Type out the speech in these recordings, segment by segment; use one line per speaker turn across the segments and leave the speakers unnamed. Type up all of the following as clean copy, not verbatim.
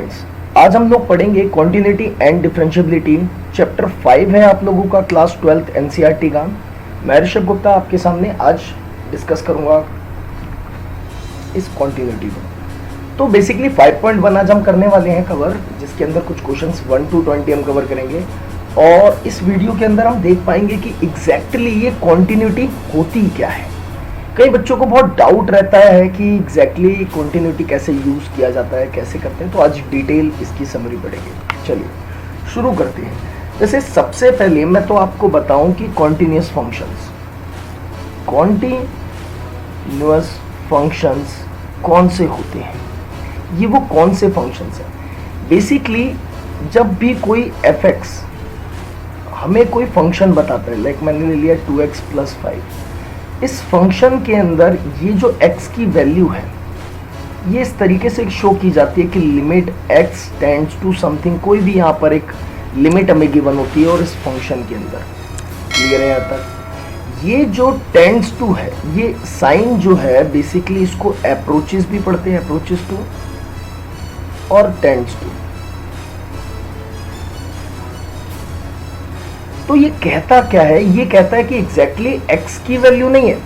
Students, आज हम लोग पढ़ेंगे कॉन्टिन्यूटी एंड डिफरेंशिएबिलिटी। चैप्टर 5 है आप लोगों का क्लास 12th एनसीईआरटी का। मैं ऋषभ गुप्ता आपके सामने आज डिस्कस करूंगा इस कॉन्टिन्यूटी को। तो बेसिकली 5.1 आज हम करने वाले हैं कवर, जिसके अंदर कुछ क्वेश्चंस 1 to 20 हम कवर करेंगे। और इस वीडियो के अंदर हम देख पाएंगे कि एग्जैक्टली ये कॉन्टिन्यूटी होती क्या है। कई बच्चों को बहुत डाउट रहता है कि एग्जैक्टली कॉन्टिन्यूटी कैसे यूज किया जाता है, कैसे करते हैं। तो आज डिटेल इसकी समरी पढ़ेंगे। चलिए शुरू करते हैं। जैसे सबसे पहले मैं तो आपको बताऊं कि कॉन्टिन्यूअस फंक्शंस कौन से होते हैं। ये वो कौन से फंक्शंस हैं। बेसिकली जब भी कोई fx हमें कोई फंक्शन बताता है, लाइक मैंने ले लिया 2x + 5, इस फंक्शन के अंदर ये जो x की वैल्यू है ये इस तरीके से शो की जाती है कि limit x tends to something. कोई भी यहाँ पर एक लिमिट हमें गिवन होती है और इस फंक्शन के अंदर क्लियर है यहाँ तक। ये जो टेंड्स टू है, ये साइन जो है बेसिकली इसको अप्रोचेस भी पढ़ते हैं, अप्रोचेस टू और टेंड्स टू। तो ये कहता क्या है, ये कहता है कि एग्जैक्टली x की वैल्यू नहीं है,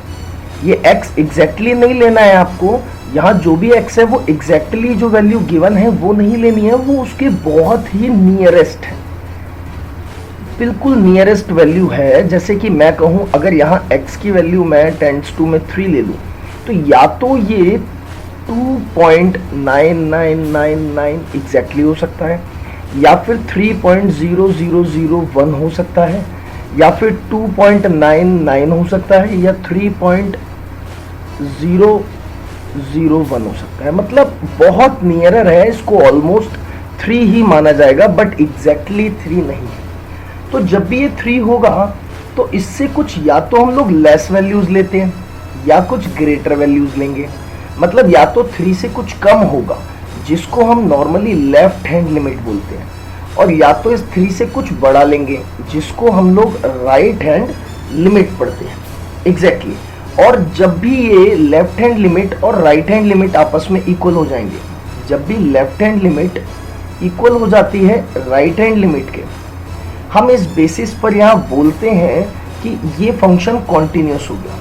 ये x एग्जैक्टली नहीं लेना है आपको। यहाँ जो भी x है वो एग्जैक्टली जो वैल्यू गिवन है वो नहीं लेनी है, वो उसके बहुत ही नियरेस्ट है, बिल्कुल नियरेस्ट वैल्यू है। जैसे कि मैं कहूँ अगर यहाँ x की वैल्यू मैं टेंड्स टू में 3 ले लूँ तो या तो ये 2.9999 एग्जैक्टली हो सकता है, या फिर 3.0001 हो सकता है, या फिर 2.99 हो सकता है, या 3.001 हो सकता है। मतलब बहुत नियरर है, इसको ऑलमोस्ट 3 ही माना जाएगा, बट एग्जैक्टली 3 नहीं है। तो जब भी ये 3 होगा तो इससे कुछ या तो हम लोग लेस वैल्यूज लेते हैं या कुछ ग्रेटर वैल्यूज लेंगे। मतलब या तो 3 से कुछ कम होगा जिसको हम नॉर्मली लेफ्ट हैंड लिमिट बोलते हैं, और या तो इस 3 से कुछ बड़ा लेंगे जिसको हम लोग राइट हैंड लिमिट पढ़ते हैं। एग्जैक्टली और जब भी ये लेफ्ट हैंड लिमिट और राइट हैंड लिमिट आपस में इक्वल हो जाएंगे, जब भी लेफ्ट हैंड लिमिट इक्वल हो जाती है राइट हैंड लिमिट के, हम इस बेसिस पर यहाँ बोलते हैं कि ये फंक्शन कॉन्टिन्यूअस हो गया।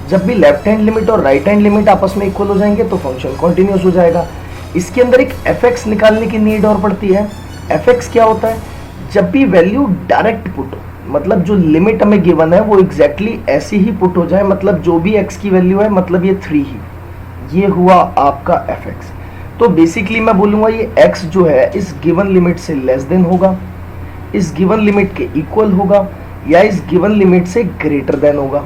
जब भी लेफ्ट हैंड लिमिट और राइट हैंड लिमिट आपस में इक्वल हो जाएंगे तो फंक्शन कॉन्टिन्यूअस हो जाएगा। इसके अंदर एक fx निकालने की नीड और पड़ती है। fx क्या होता है, जब भी वैल्यू डायरेक्ट पुट हो, मतलब जो लिमिट हमें गिवन है वो एग्जैक्टली ऐसी ही पुट हो जाए, मतलब जो भी x की वैल्यू है मतलब ये 3 ही, ये हुआ आपका fx। तो बेसिकली मैं बोलूँगा ये x जो है इस गिवन लिमिट से लेस देन होगा, इस गिवन लिमिट के इक्वल होगा, या इस गिवन लिमिट से ग्रेटर देन होगा।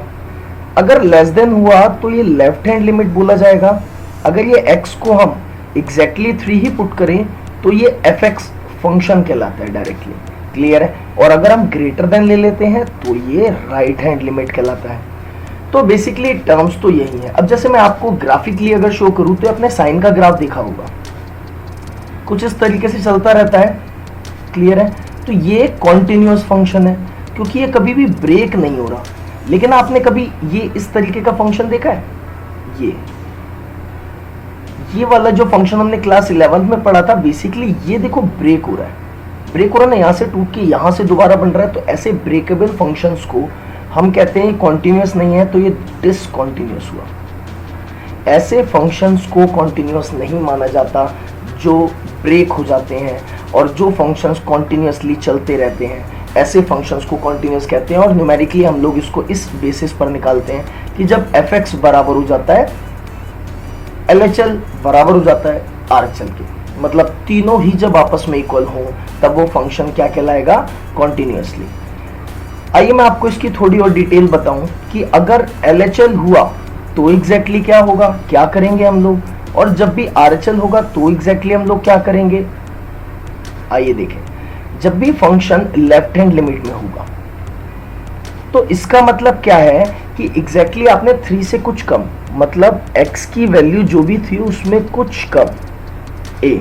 अगर लेस देन हुआ तो ये लेफ्ट हैंड लिमिट बोला जाएगा। अगर ये x को हम एग्जैक्टली 3 ही पुट करें तो ये fx फंक्शन कहलाता है डायरेक्टली। क्लियर है। और अगर हम ग्रेटर देन ले लेते हैं तो ये राइट हैंड लिमिट कहलाता है। तो बेसिकली टर्म्स तो यही है। अब जैसे मैं आपको ग्राफिकली अगर शो करूं तो अपने साइन का ग्राफ देखा होगा, कुछ इस तरीके से चलता रहता है। क्लियर है। तो ये कॉन्टिन्यूअस फंक्शन है क्योंकि ये कभी भी ब्रेक नहीं हो रहा। लेकिन आपने कभी ये इस तरीके का फंक्शन देखा है, ये वाला जो फंक्शन हमने क्लास 11th में पढ़ा था, बेसिकली ये देखो ब्रेक हो रहा है, ना, यहाँ से टूट के यहाँ से दोबारा बन रहा है। तो ऐसे ब्रेकेबल फंक्शंस को हम कहते हैं कॉन्टिन्यूअस नहीं है, तो ये डिसकॉन्टिन्यूअस हुआ। ऐसे फंक्शंस को कॉन्टिन्यूअस नहीं माना जाता जो ब्रेक हो जाते हैं, और जो फंक्शंस कॉन्टिन्यूअसली चलते रहते हैं ऐसे फंक्शंस को कॉन्टिन्यूअस कहते हैं। और न्यूमेरिकली हम लोग इसको इस बेसिस पर निकालते हैं कि जब fx बराबर हो जाता है LHL बराबर हो जाता है RHL के, मतलब तीनों ही जब आपस में इक्वल हो तब वो फंक्शन क्या कहलाएगा, कॉन्टिन्यूअसली। आइए मैं आपको इसकी थोड़ी और डिटेल बताऊं कि अगर LHL हुआ तो एग्जैक्टली क्या होगा, क्या करेंगे हम लोग, और जब भी RHL होगा तो एग्जैक्टली हम लोग क्या करेंगे। आइए देखें, जब भी फंक्शन लेफ्ट हैंड लिमिट में होगा तो इसका मतलब क्या है कि एग्जैक्टली आपने 3 से कुछ कम, मतलब x की वैल्यू जो भी थी उसमें कुछ कम a,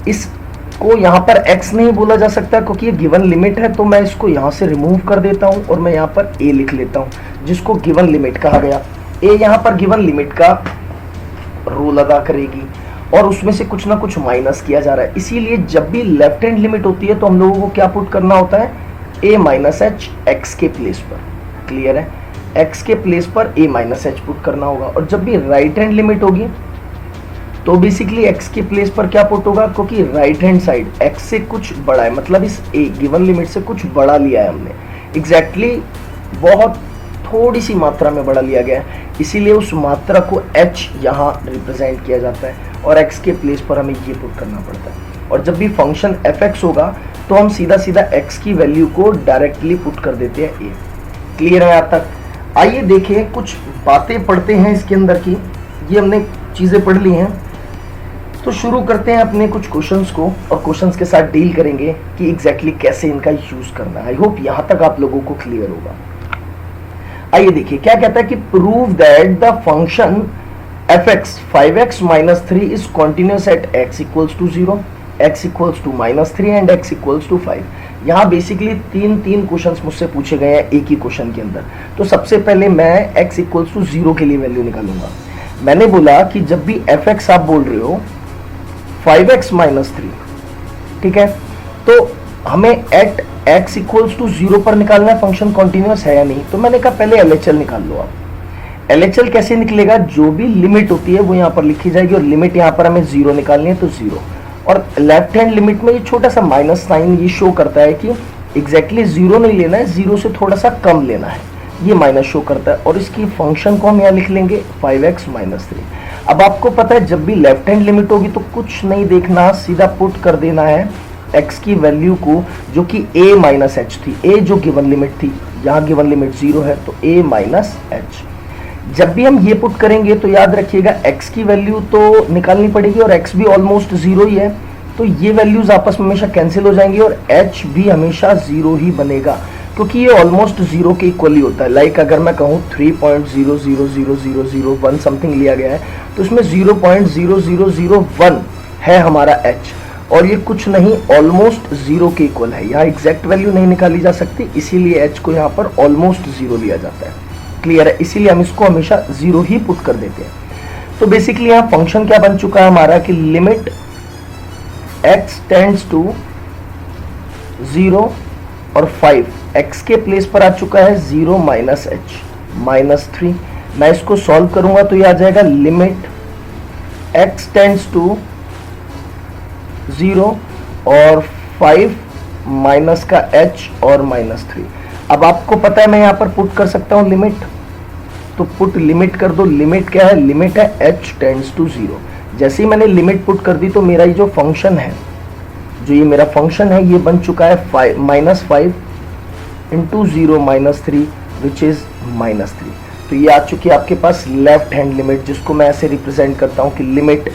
इसको यहाँ पर x नहीं बोला जा सकता क्योंकि ये गिवन लिमिट है। तो मैं इसको यहाँ से रिमूव कर देता हूँ और मैं यहाँ पर a लिख लेता हूँ जिसको गिवन लिमिट कहा गया। a यहाँ पर गिवन लिमिट का रोल अदा करेगी। और उसमें से कुछ ना कुछ माइनस किया जा रहा है। इसीलिए जब भी लेफ्ट हैंड लिमिट होती है तो हम लोगों को क्या पुट करना होता है, a माइनस एच एक्स के प्लेस पर। क्लियर है, x के प्लेस पर a माइनस एच पुट करना होगा। और जब भी राइट हैंड लिमिट होगी तो बेसिकली x के प्लेस पर क्या पुट होगा, क्योंकि राइट हैंड साइड x से कुछ बड़ा है, मतलब इस a गिवन लिमिट से कुछ बड़ा लिया है हमने, एग्जैक्टली बहुत थोड़ी सी मात्रा में बड़ा लिया गया है, इसीलिए उस मात्रा को h यहाँ रिप्रेजेंट किया जाता है और x के प्लेस पर हमें ये पुट करना पड़ता है। और जब भी फंक्शन fx होगा तो हम सीधा सीधा x की वैल्यू को डायरेक्टली पुट कर देते हैं a। क्लियर है यहाँ तक? आइए देखें, कुछ बातें पढ़ते हैं इसके अंदर की, ये हमने चीज़ें पढ़ ली हैं, तो शुरू करते हैं अपने कुछ क्वेश्चंस को और क्वेश्चंस के साथ डील करेंगे कि एग्जैक्टली कैसे इनका यूज करना है। आई होप यहाँ तक आप लोगों को क्लियर होगा। आइए देखिए क्या कहता है कि prove that the function fx 5x minus 3 is continuous at x equals to 0, x equals to minus 3 and x equals to 5। यहाँ बेसिकली तीन क्वेश्चंस मुझसे पूछे गए हैं एक ही क्वेश्चन के अंदर। तो सबसे पहले मैं x इक्वल्स टू 0 के लिए वैल्यू निकालूंगा। मैंने बोला कि जब भी fx आप बोल रहे हो 5x माइनस 3, ठीक है, तो हमें एट x इक्वल्स टू 0 पर निकालना है फंक्शन कॉन्टिन्यूअस है या नहीं। तो मैंने कहा पहले LHL निकाल लो आप। LHL कैसे निकलेगा, जो भी लिमिट होती है वो यहाँ पर लिखी जाएगी और लिमिट यहाँ पर हमें 0 निकालनी है तो 0, और लेफ्ट हैंड लिमिट में ये छोटा सा माइनस साइन ये शो करता है कि एग्जैक्टली 0 नहीं लेना है, 0 से थोड़ा सा कम लेना है, ये माइनस शो करता है। और इसकी फंक्शन को हम यहाँ लिख लेंगे 5x माइनस 3। अब आपको पता है जब भी लेफ्ट हैंड लिमिट होगी तो कुछ नहीं देखना, सीधा पुट कर देना है x की वैल्यू को, जो कि a माइनस एच थी, a जो गिवन लिमिट थी, यहाँ गिवन लिमिट 0 है तो a माइनस एच। जब भी हम ये पुट करेंगे तो याद रखिएगा x की वैल्यू तो निकालनी पड़ेगी और x भी ऑलमोस्ट 0 ही है, तो ये वैल्यूज आपस में हमेशा कैंसिल हो जाएंगी और h भी हमेशा 0 ही बनेगा, क्योंकि ये ऑलमोस्ट 0 के इक्वली होता है। लाइक अगर मैं कहूँ 3.0000001 समथिंग लिया गया है तो इसमें 0.0001 है हमारा h, और ये कुछ नहीं ऑलमोस्ट 0 के इक्वल है। यहाँ एग्जैक्ट वैल्यू नहीं निकाली जा सकती, इसीलिए h को यहाँ पर ऑलमोस्ट 0 लिया जाता है। क्लियर है, इसीलिए हम इसको हमेशा 0 ही पुट कर देते हैं। तो बेसिकली यहाँ फंक्शन क्या बन चुका है हमारा कि लिमिट x टेंड्स टू 0 और 5, x के प्लेस पर आ चुका है 0 माइनस एच माइनस 3। मैं इसको सॉल्व करूंगा तो ये आ जाएगा लिमिट x टेंड्स टू 0 और 5 माइनस का h और माइनस 3। अब आपको पता है मैं यहाँ पर पुट कर सकता हूँ लिमिट, तो पुट लिमिट कर दो। लिमिट क्या है, लिमिट है h टेंड्स टू 0। जैसे ही मैंने लिमिट पुट कर दी तो मेरा ये जो फंक्शन है, जो ये मेरा फंक्शन है, ये बन चुका है -5 into 0 minus 3 which is minus 3। तो ये आ चुकी है आपके पास लेफ्ट हैंड लिमिट, जिसको मैं ऐसे रिप्रेजेंट करता हूँ कि लिमिट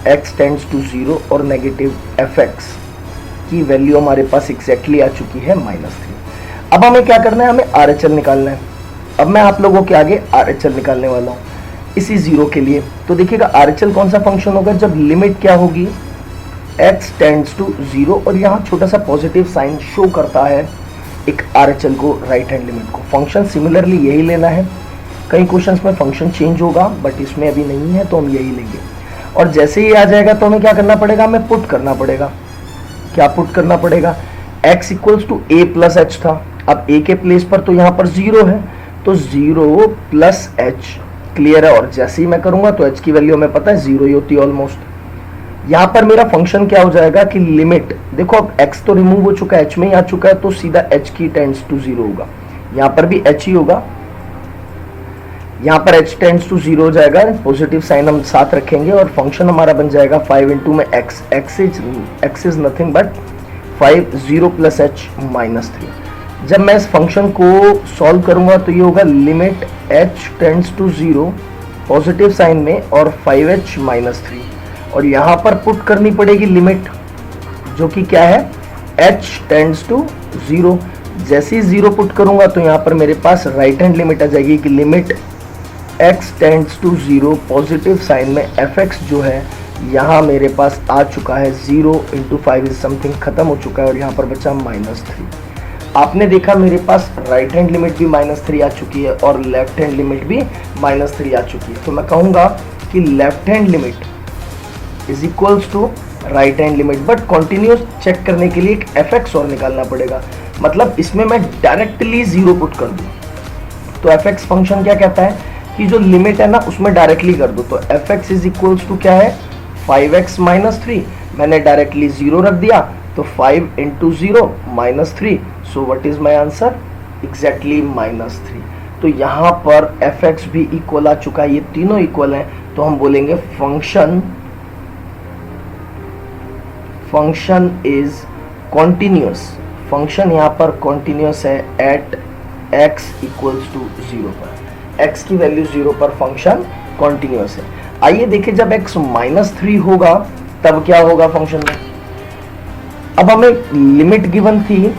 x टेंड्स टू 0 और नेगेटिव fx की वैल्यू हमारे पास एग्जैक्टली आ चुकी है -3। अब हमें क्या करना है, हमें RHL निकालना है। अब मैं आप लोगों के आगे RHL निकालने वाला हूँ इसी 0 के लिए। तो देखिएगा RHL कौन सा फंक्शन होगा, जब लिमिट क्या होगी x टेंड्स टू 0 और यहाँ छोटा सा पॉजिटिव साइन शो करता है एक RHL को, राइट हैंड लिमिट को। फंक्शन सिमिलरली यही लेना है, कई क्वेश्चंस में फंक्शन चेंज होगा बट इसमें अभी नहीं है तो हम यही लेंगे। और जैसे ही आ जाएगा तो हमें क्या करना पड़ेगा, हमें पुट करना पड़ेगा। क्या पुट करना पड़ेगा, x equals to a plus H था, अब a के प्लेस पर तो यहाँ पर 0 है तो 0 प्लस एच। क्लियर है, और जैसे ही मैं करूंगा तो h की वैल्यू हमें पता है 0 ही होती है ऑलमोस्ट। यहाँ पर मेरा फंक्शन क्या हो जाएगा कि लिमिट, देखो अब x तो रिमूव हो चुका है, h में ही आ चुका है तो सीधा h की टेंड्स टू 0 होगा, यहाँ पर भी h ही होगा, यहाँ पर h टेंड्स टू 0 हो जाएगा, पॉजिटिव साइन हम साथ रखेंगे और फंक्शन हमारा बन जाएगा 5 इंटू में x, x is nothing but 5 0 plus H minus 3। जब मैं इस फंक्शन को सॉल्व करूंगा तो ये होगा limit h tends to 0 positive sign में और 5h माइनस 3, और यहाँ पर पुट करनी पड़ेगी लिमिट जो कि क्या है h टेंड्स टू 0। जैसे ही 0 पुट करूंगा तो यहाँ पर मेरे पास राइट हैंड लिमिट आ जाएगी कि limit x tends to 0 positive sign में fx जो है यहाँ मेरे पास आ चुका है 0 इंटू 5 इज समथिंग, खत्म हो चुका है और यहाँ पर बचा -3। आपने देखा मेरे पास राइट हैंड लिमिट भी -3 आ चुकी है और लेफ्ट हैंड लिमिट भी -3 आ चुकी है। तो मैं कहूँगा कि left hand limit is equals to right hand limit, but continuous check करने के लिए एक fx और निकालना पड़ेगा, मतलब इसमें मैं डायरेक्टली 0 पुट कर दूं तो fx फंक्शन क्या कहता है कि जो लिमिट है ना उसमें डायरेक्टली कर दो, तो fx इज इक्वल्स टू क्या है 5x माइनस 3, मैंने डायरेक्टली 0 रख दिया तो 5 into 0 minus 3, so what is my answer exactly minus 3। तो यहाँ पर fx भी इक्वल आ चुका है, ये तीनों इक्वल हैं, तो हम बोलेंगे फंक्शन इज कॉन्टिन्यूस, फंक्शन यहाँ पर कॉन्टिन्यूस है एट x इक्वल्स टू 0 पर, x की वैल्यू 0 पर फंक्शन कॉन्टिन्यूस है। आइए देखिए जब x माइनस 3 होगा तब क्या होगा फंक्शन में। अब हमें लिमिट गिवन थी,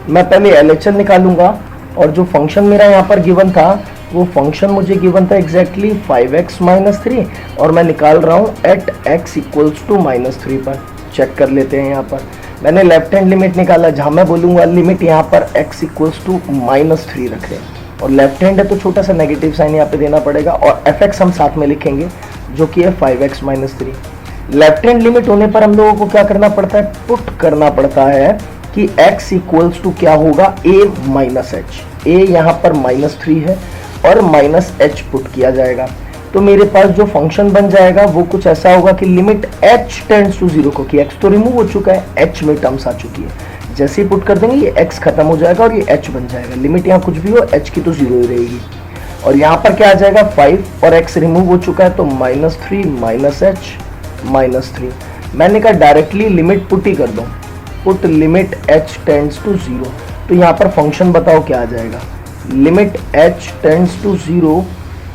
मैं पहले LHS निकालूंगा और जो फंक्शन मेरा यहाँ पर गिवन था वो फंक्शन मुझे गिवन था एग्जैक्टली 5x माइनस 3 और मैं निकाल रहा हूँ at x equals to minus 3 पर। चेक कर लेते हैं, यहाँ पर मैंने लेफ्ट हैंड लिमिट निकाला, जहाँ मैं बोलूँगा लिमिट यहाँ पर x इक्वल्स टू माइनस 3 रखें, और लेफ्ट हैंड है तो छोटा सा नेगेटिव साइन यहाँ पे देना पड़ेगा, और fx हम साथ में लिखेंगे जो कि है 5x minus 3। Left hand limit होने पर हम लोगों को क्या करना पड़ता है, पुट करना पड़ता है कि x इक्वल्स टू क्या होगा a माइनस एच, a यहाँ पर माइनस 3 है और माइनस h पुट किया जाएगा, तो मेरे पास जो फंक्शन बन जाएगा वो कुछ ऐसा होगा कि लिमिट h टेंड्स टू 0 को, कि x तो रिमूव हो चुका है, h में टर्म्स आ चुकी है, जैसे ही पुट कर देंगे ये x खत्म हो जाएगा और ये h बन जाएगा, लिमिट यहाँ कुछ भी हो h की तो 0 ही रहेगी, और यहाँ पर क्या आ जाएगा 5 और x रिमूव हो चुका है तो माइनस 3 माइनस h माइनस 3। मैंने कहा डायरेक्टली लिमिट पुट ही कर दो, put limit h tends to 0, तो यहाँ पर फंक्शन बताओ क्या आ जाएगा, limit h tends to 0,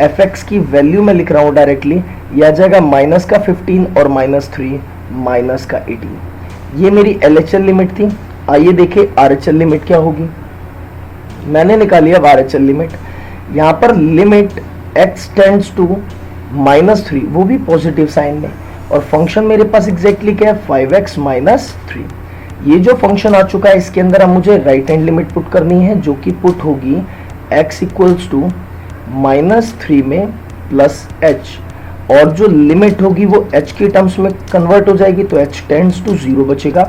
fx की वैल्यू में लिख रहा हूँ डायरेक्टली, यह आ जाएगा माइनस का 15 और माइनस 3 माइनस का 18। ये मेरी LHL लिमिट थी। आइए देखें RHL लिमिट क्या होगी, मैंने निकाली अब RHL लिमिट, यहाँ पर limit x tends to minus 3, वो भी पॉजिटिव साइन में, और फंक्शन मेरे पास एग्जैक्टली क्या है 5x माइनस 3। ये जो फंक्शन आ चुका है इसके अंदर अब मुझे राइट हैंड लिमिट पुट करनी है जो कि पुट होगी x इक्वल्स टू माइनस 3 में प्लस h, और जो लिमिट होगी वो h के टर्म्स में कन्वर्ट हो जाएगी तो h टेंड्स टू 0 बचेगा,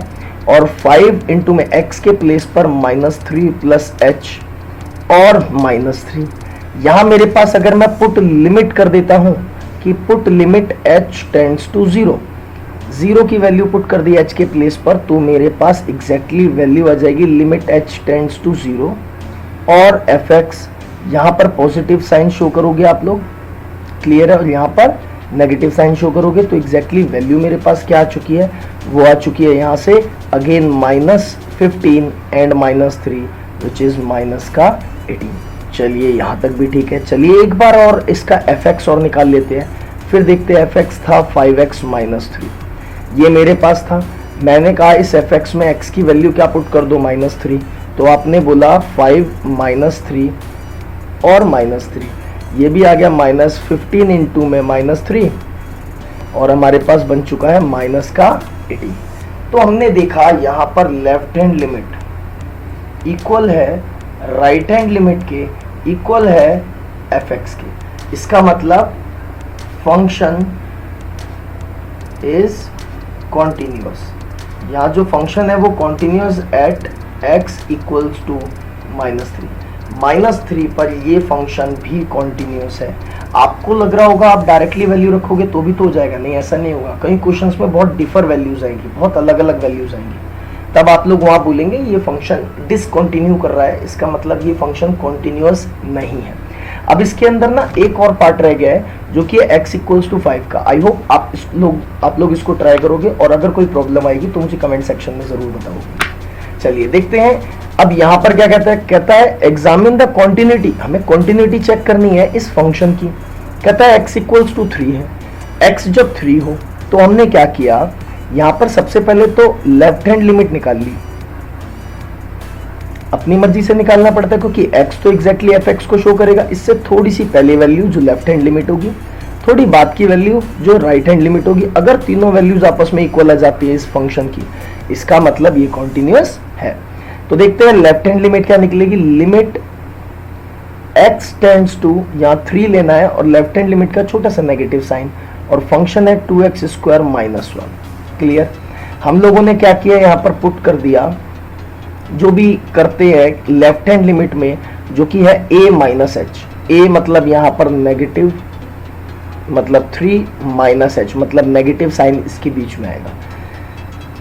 और 5 इंटू में x के प्लेस पर माइनस 3 प्लस h और माइनस 3। यहाँ मेरे पास अगर मैं पुट लिमिट कर देता हूँ कि put limit h tends to 0, 0 की वैल्यू पुट कर दी h के प्लेस पर, तो मेरे पास एग्जैक्टली वैल्यू आ जाएगी लिमिट h टेंड्स टू 0, और fx यहाँ पर पॉजिटिव साइन शो करोगे आप लोग, क्लियर है, और यहाँ पर नेगेटिव साइन शो करोगे, तो एग्जैक्टली वैल्यू मेरे पास क्या आ चुकी है, वो आ चुकी है यहाँ से again minus 15 and minus 3 which is minus का 18। चलिए यहाँ तक भी ठीक है। चलिए एक बार और इसका fx और निकाल लेते हैं, फिर देखते हैं। fx था 5x माइनस 3, ये मेरे पास था, मैंने कहा इस fx में x की वैल्यू क्या पुट कर दो माइनस 3, तो आपने बोला 5 माइनस 3 और माइनस 3, ये भी आ गया माइनस 15 इंटू में माइनस 3, और हमारे पास बन चुका है माइनस का 18। तो हमने देखा यहाँ पर लेफ्ट हैंड लिमिट इक्वल है राइट हैंड लिमिट के, इक्वल है fx के, इसका मतलब फंक्शन इज कॉन्टिन्यूअस। यहाँ जो फंक्शन है वो continuous at x equals to minus 3 पर ये फंक्शन भी कॉन्टिन्यूअस है। आपको लग रहा होगा आप डायरेक्टली वैल्यू रखोगे तो भी तो हो जाएगा, नहीं ऐसा नहीं होगा, कई क्वेश्चंस में बहुत डिफर वैल्यूज आएंगी, बहुत अलग अलग वैल्यूज आएंगी, तब आप लोग वहाँ बोलेंगे ये फंक्शन डिसकंटिन्यू कर रहा है, इसका मतलब ये फंक्शन कॉन्टिन्यूअस नहीं है। अब इसके अंदर ना एक और पार्ट रह गया है जो कि x इक्वल्स टू 5 का। आई होप आप लोग इसको ट्राई करोगे, और अगर कोई प्रॉब्लम आएगी तो मुझे कमेंट सेक्शन में जरूर बताओगे। चलिए देखते हैं अब यहाँ पर क्या कहता है, कहता है एग्जामिन द कॉन्टिन्यूटी, हमें कॉन्टिन्यूटी चेक करनी है इस फंक्शन की। कहता है x इक्वल्स टू 3 है, x जब 3 हो तो हमने क्या किया, यहाँ पर सबसे पहले तो लेफ्ट हैंड लिमिट निकाल ली, अपनी मर्जी से निकालना पड़ता है क्योंकि x तो एग्जैक्टली fx को शो करेगा, इससे थोड़ी सी पहले वैल्यू जो लेफ्ट हैंड लिमिट होगी, थोड़ी बाद की वैल्यू जो राइट हैंड लिमिट होगी, अगर तीनों वैल्यूज आपस में इक्वल आ जाती है इस फंक्शन की, इसका मतलब ये कॉन्टिन्यूअस है। तो देखते हैं लेफ्ट हैंड लिमिट क्या निकलेगी, लिमिट x टेंड्स टू, यहाँ 3 लेना है और लेफ्ट हैंड लिमिट का छोटा सा नेगेटिव साइन, और फंक्शन है 2x² माइनस 1। क्लियर। हम लोगों ने क्या किया, यहाँ पर पुट कर दिया जो भी करते हैं लेफ्ट हैंड लिमिट में, जो कि है a माइनस एच। a मतलब यहाँ पर नेगेटिव, मतलब 3 माइनस एच मतलब नेगेटिव साइन इसके बीच में आएगा।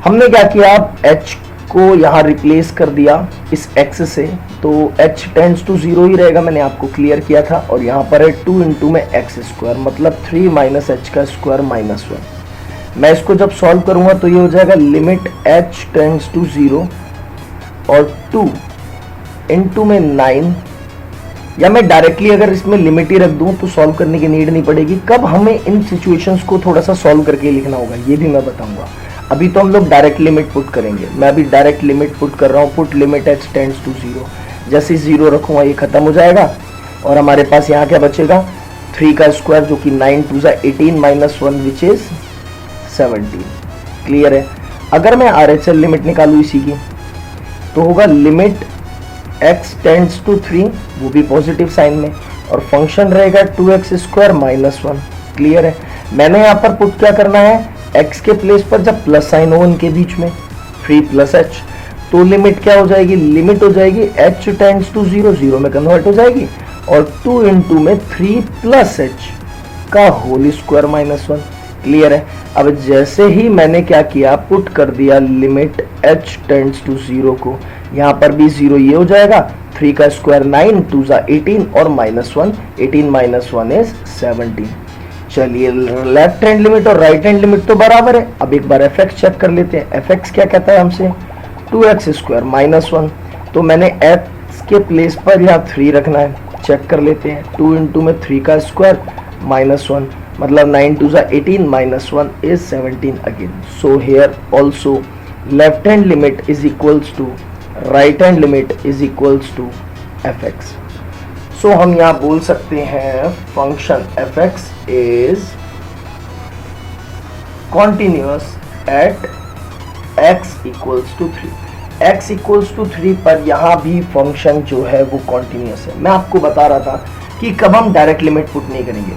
हमने क्या किया, h को यहाँ रिप्लेस कर दिया इस x से, तो h टेंड्स टू 0 ही रहेगा, मैंने आपको क्लियर किया था। और यहाँ पर है 2 इंटू में x² मतलब 3 माइनस एच का स्क्वायर माइनस 1। मैं इसको जब सॉल्व करूंगा तो ये हो जाएगा लिमिट h टेंड्स टू 0 और 2 इंटू में 9, या मैं डायरेक्टली अगर इसमें लिमिट ही रख दूं तो सॉल्व करने की नीड नहीं पड़ेगी। कब हमें इन सिचुएशंस को थोड़ा सा सॉल्व करके लिखना होगा ये भी मैं बताऊंगा। अभी तो हम लोग डायरेक्ट लिमिट पुट करेंगे। मैं अभी डायरेक्ट लिमिट पुट कर रहा हूँ, put limit h tends to 0। जैसे 0 रखूंगा ये खत्म हो जाएगा और हमारे पास यहाँ क्या बचेगा, 3 का स्क्वायर जो कि 9 2 18 माइनस 1 विच इज 17। क्लियर है। अगर मैं RHL लिमिट निकालू इसी की तो होगा लिमिट x टेंड्स टू 3, वो भी पॉजिटिव साइन में, और फंक्शन रहेगा 2x² माइनस 1। क्लियर है। मैंने यहाँ पर पुट क्या करना है, x के प्लेस पर जब प्लस साइन हो इनके बीच में 3 प्लस h, तो लिमिट क्या हो जाएगी, लिमिट हो जाएगी h टेंड्स टू 0, 0 में कन्वर्ट हो जाएगी, और 2 इंटू में 3 प्लस h का होल स्क्वायर माइनस 1। क्लियर है। अब जैसे ही मैंने क्या किया, पुट कर दिया लिमिट h टेंड्स टू 0 को, यहाँ पर भी 0 ये हो जाएगा, 3 का स्क्वायर 9 2 18 और माइनस 1, 18 माइनस 1 इज 17। चलिए लेफ्ट हैंड लिमिट और राइट हैंड लिमिट तो बराबर है। अब एक बार fx चेक कर लेते हैं। fx क्या कहता है हमसे, 2x² माइनस 1, तो मैंने x के प्लेस पर यहाँ 3 रखना है। चेक कर लेते हैं, 2 इंटू में 3 का स्क्वायर माइनस 1 मतलब 9 2 18 माइनस 1 is 17 again. So here also left hand limit is equals to right hand limit is equals to fx। So हम यहाँ बोल सकते हैं function fx is continuous at x equals to 3। x equals to 3 पर यहाँ भी फंक्शन जो है वो कॉन्टिन्यूअस है। मैं आपको बता रहा था कि कब हम डायरेक्ट लिमिट पुट नहीं करेंगे,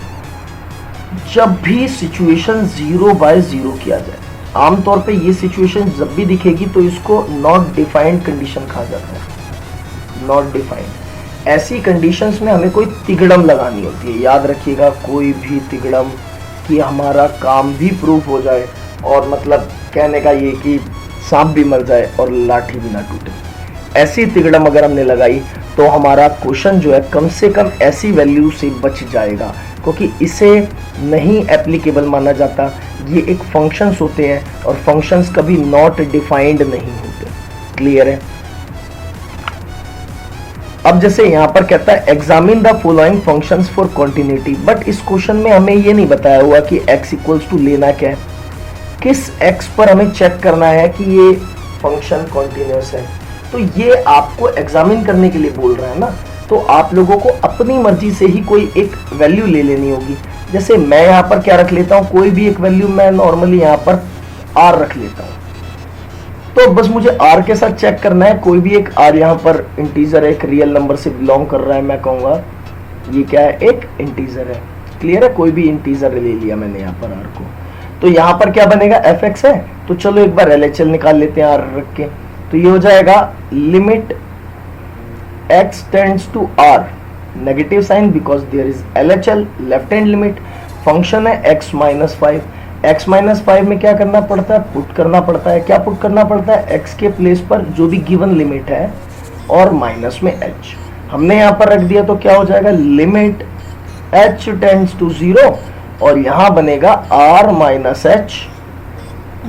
जब भी सिचुएशन 0/0 किया जाए। आमतौर पे ये सिचुएशन जब भी दिखेगी तो इसको नॉट डिफाइंड कंडीशन कहा जाता है। नॉट डिफाइंड, ऐसी कंडीशंस में हमें कोई तिगड़म लगानी होती है। याद रखिएगा, कोई भी तिगड़म कि हमारा काम भी प्रूफ हो जाए, और मतलब कहने का ये कि सांप भी मर जाए और लाठी भी ना टूटे। ऐसी तिगड़म अगर हमने लगाई तो हमारा क्वेश्चन जो है कम से कम ऐसी वैल्यू से बच जाएगा, क्योंकि इसे नहीं एप्लीकेबल माना जाता। ये एक फंक्शंस होते हैं और फंक्शंस कभी नॉट डिफाइंड नहीं होते। क्लियर है। अब जैसे यहाँ पर कहता है examine the following functions for continuity, but इस क्वेश्चन में हमें ये नहीं बताया हुआ कि x इक्वल्स टू लेना क्या है, किस x पर हमें चेक करना है कि ये फंक्शन कॉन्टिन्यूअस है। तो ये आपको एग्जामिन करने के लिए बोल रहा है ना, तो आप लोगों को अपनी मर्जी से ही कोई एक वैल्यू ले लेनी होगी। जैसे मैं यहाँ पर क्या रख लेता हूँ, कोई भी एक वैल्यू मैं नॉर्मली यहाँ पर r रख लेता हूँ। तो बस मुझे r के साथ चेक करना है, कोई भी एक r यहाँ पर इंटीजर है, एक रियल नंबर से बिलोंग कर रहा है, मैं कहूँगा ये क्या है, एक इंटीजर है। क्लियर है। कोई भी इंटीजर ले लिया मैंने यहाँ पर r को, तो यहाँ पर क्या बनेगा, fx है। तो चलो एक बार LHL निकाल लेते हैं r रख के। तो ये हो जाएगा limit x tends to r, negative sign because there is LHL, left hand limit. Function है x माइनस 5। x माइनस 5 में क्या करना पड़ता है, पुट करना पड़ता है। क्या पुट करना पड़ता है, x के प्लेस पर जो भी गिवन लिमिट है और माइनस में h हमने यहाँ पर रख दिया, तो क्या हो जाएगा, लिमिट h टेंड्स टू 0 और यहाँ बनेगा r माइनस h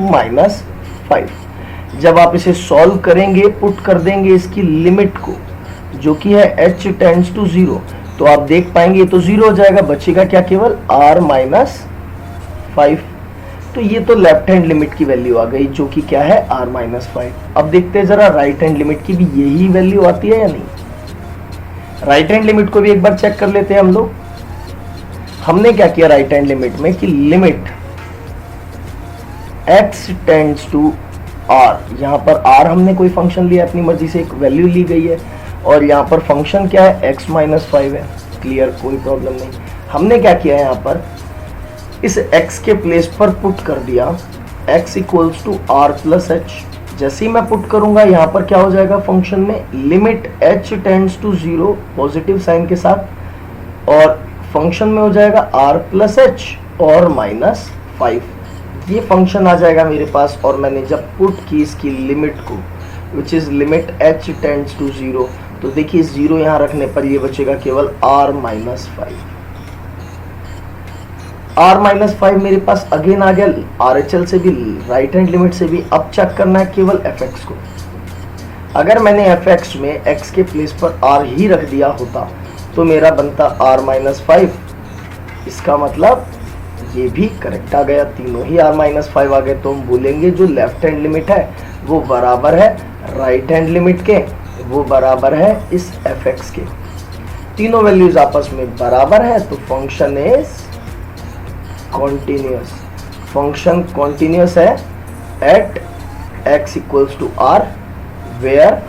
माइनस 5। जब आप इसे सॉल्व करेंगे, पुट कर देंगे इसकी लिमिट को जो कि है h टेंड्स टू 0, तो आप देख पाएंगे तो 0 हो जाएगा, बचेगा क्या, केवल r माइनस 5। तो ये तो लेफ्ट हैंड लिमिट की वैल्यू आ गई जो कि क्या है, r माइनस 5। अब देखते हैं जरा राइट हैंड लिमिट की भी यही वैल्यू आती है या नहीं। राइट हैंड लिमिट को भी एक बार चेक कर लेते हैं हम लोग। हमने क्या किया राइट हैंड लिमिट में कि limit x tends to r, यहाँ पर r हमने कोई फंक्शन लिया, अपनी मर्जी से एक वैल्यू ली गई है, और यहाँ पर फंक्शन क्या है, x माइनस 5 है। क्लियर, कोई प्रॉब्लम नहीं। हमने क्या किया यहाँ पर, इस x के प्लेस पर पुट कर दिया x equals to R plus H. जैसे ही मैं पुट करूंगा यहाँ पर क्या हो जाएगा फंक्शन में, limit h tends to 0 positive sign के साथ, और फंक्शन में हो जाएगा r प्लस एच और -5। ये फंक्शन आ जाएगा मेरे पास, और मैंने जब पुट की इसकी लिमिट को which is limit h tends to 0, तो देखिए 0 यहाँ रखने पर ये बचेगा केवल r -5। r-5 मेरे पास अगेन आ गया RHL से भी, राइट हैंड लिमिट से भी। अब चेक करना है केवल fx को। अगर मैंने fx में x के प्लेस पर r ही रख दिया होता तो मेरा बनता r-5। इसका मतलब ये भी करेक्ट आ गया, तीनों ही r-5 आ गए। तो हम बोलेंगे जो लेफ्ट हैंड लिमिट है वो बराबर है राइट हैंड लिमिट के, वो बराबर है इस fx के। तीनों वैल्यूज आपस में बराबर है, तो function is continuous. Function continuous है at x equals to r, where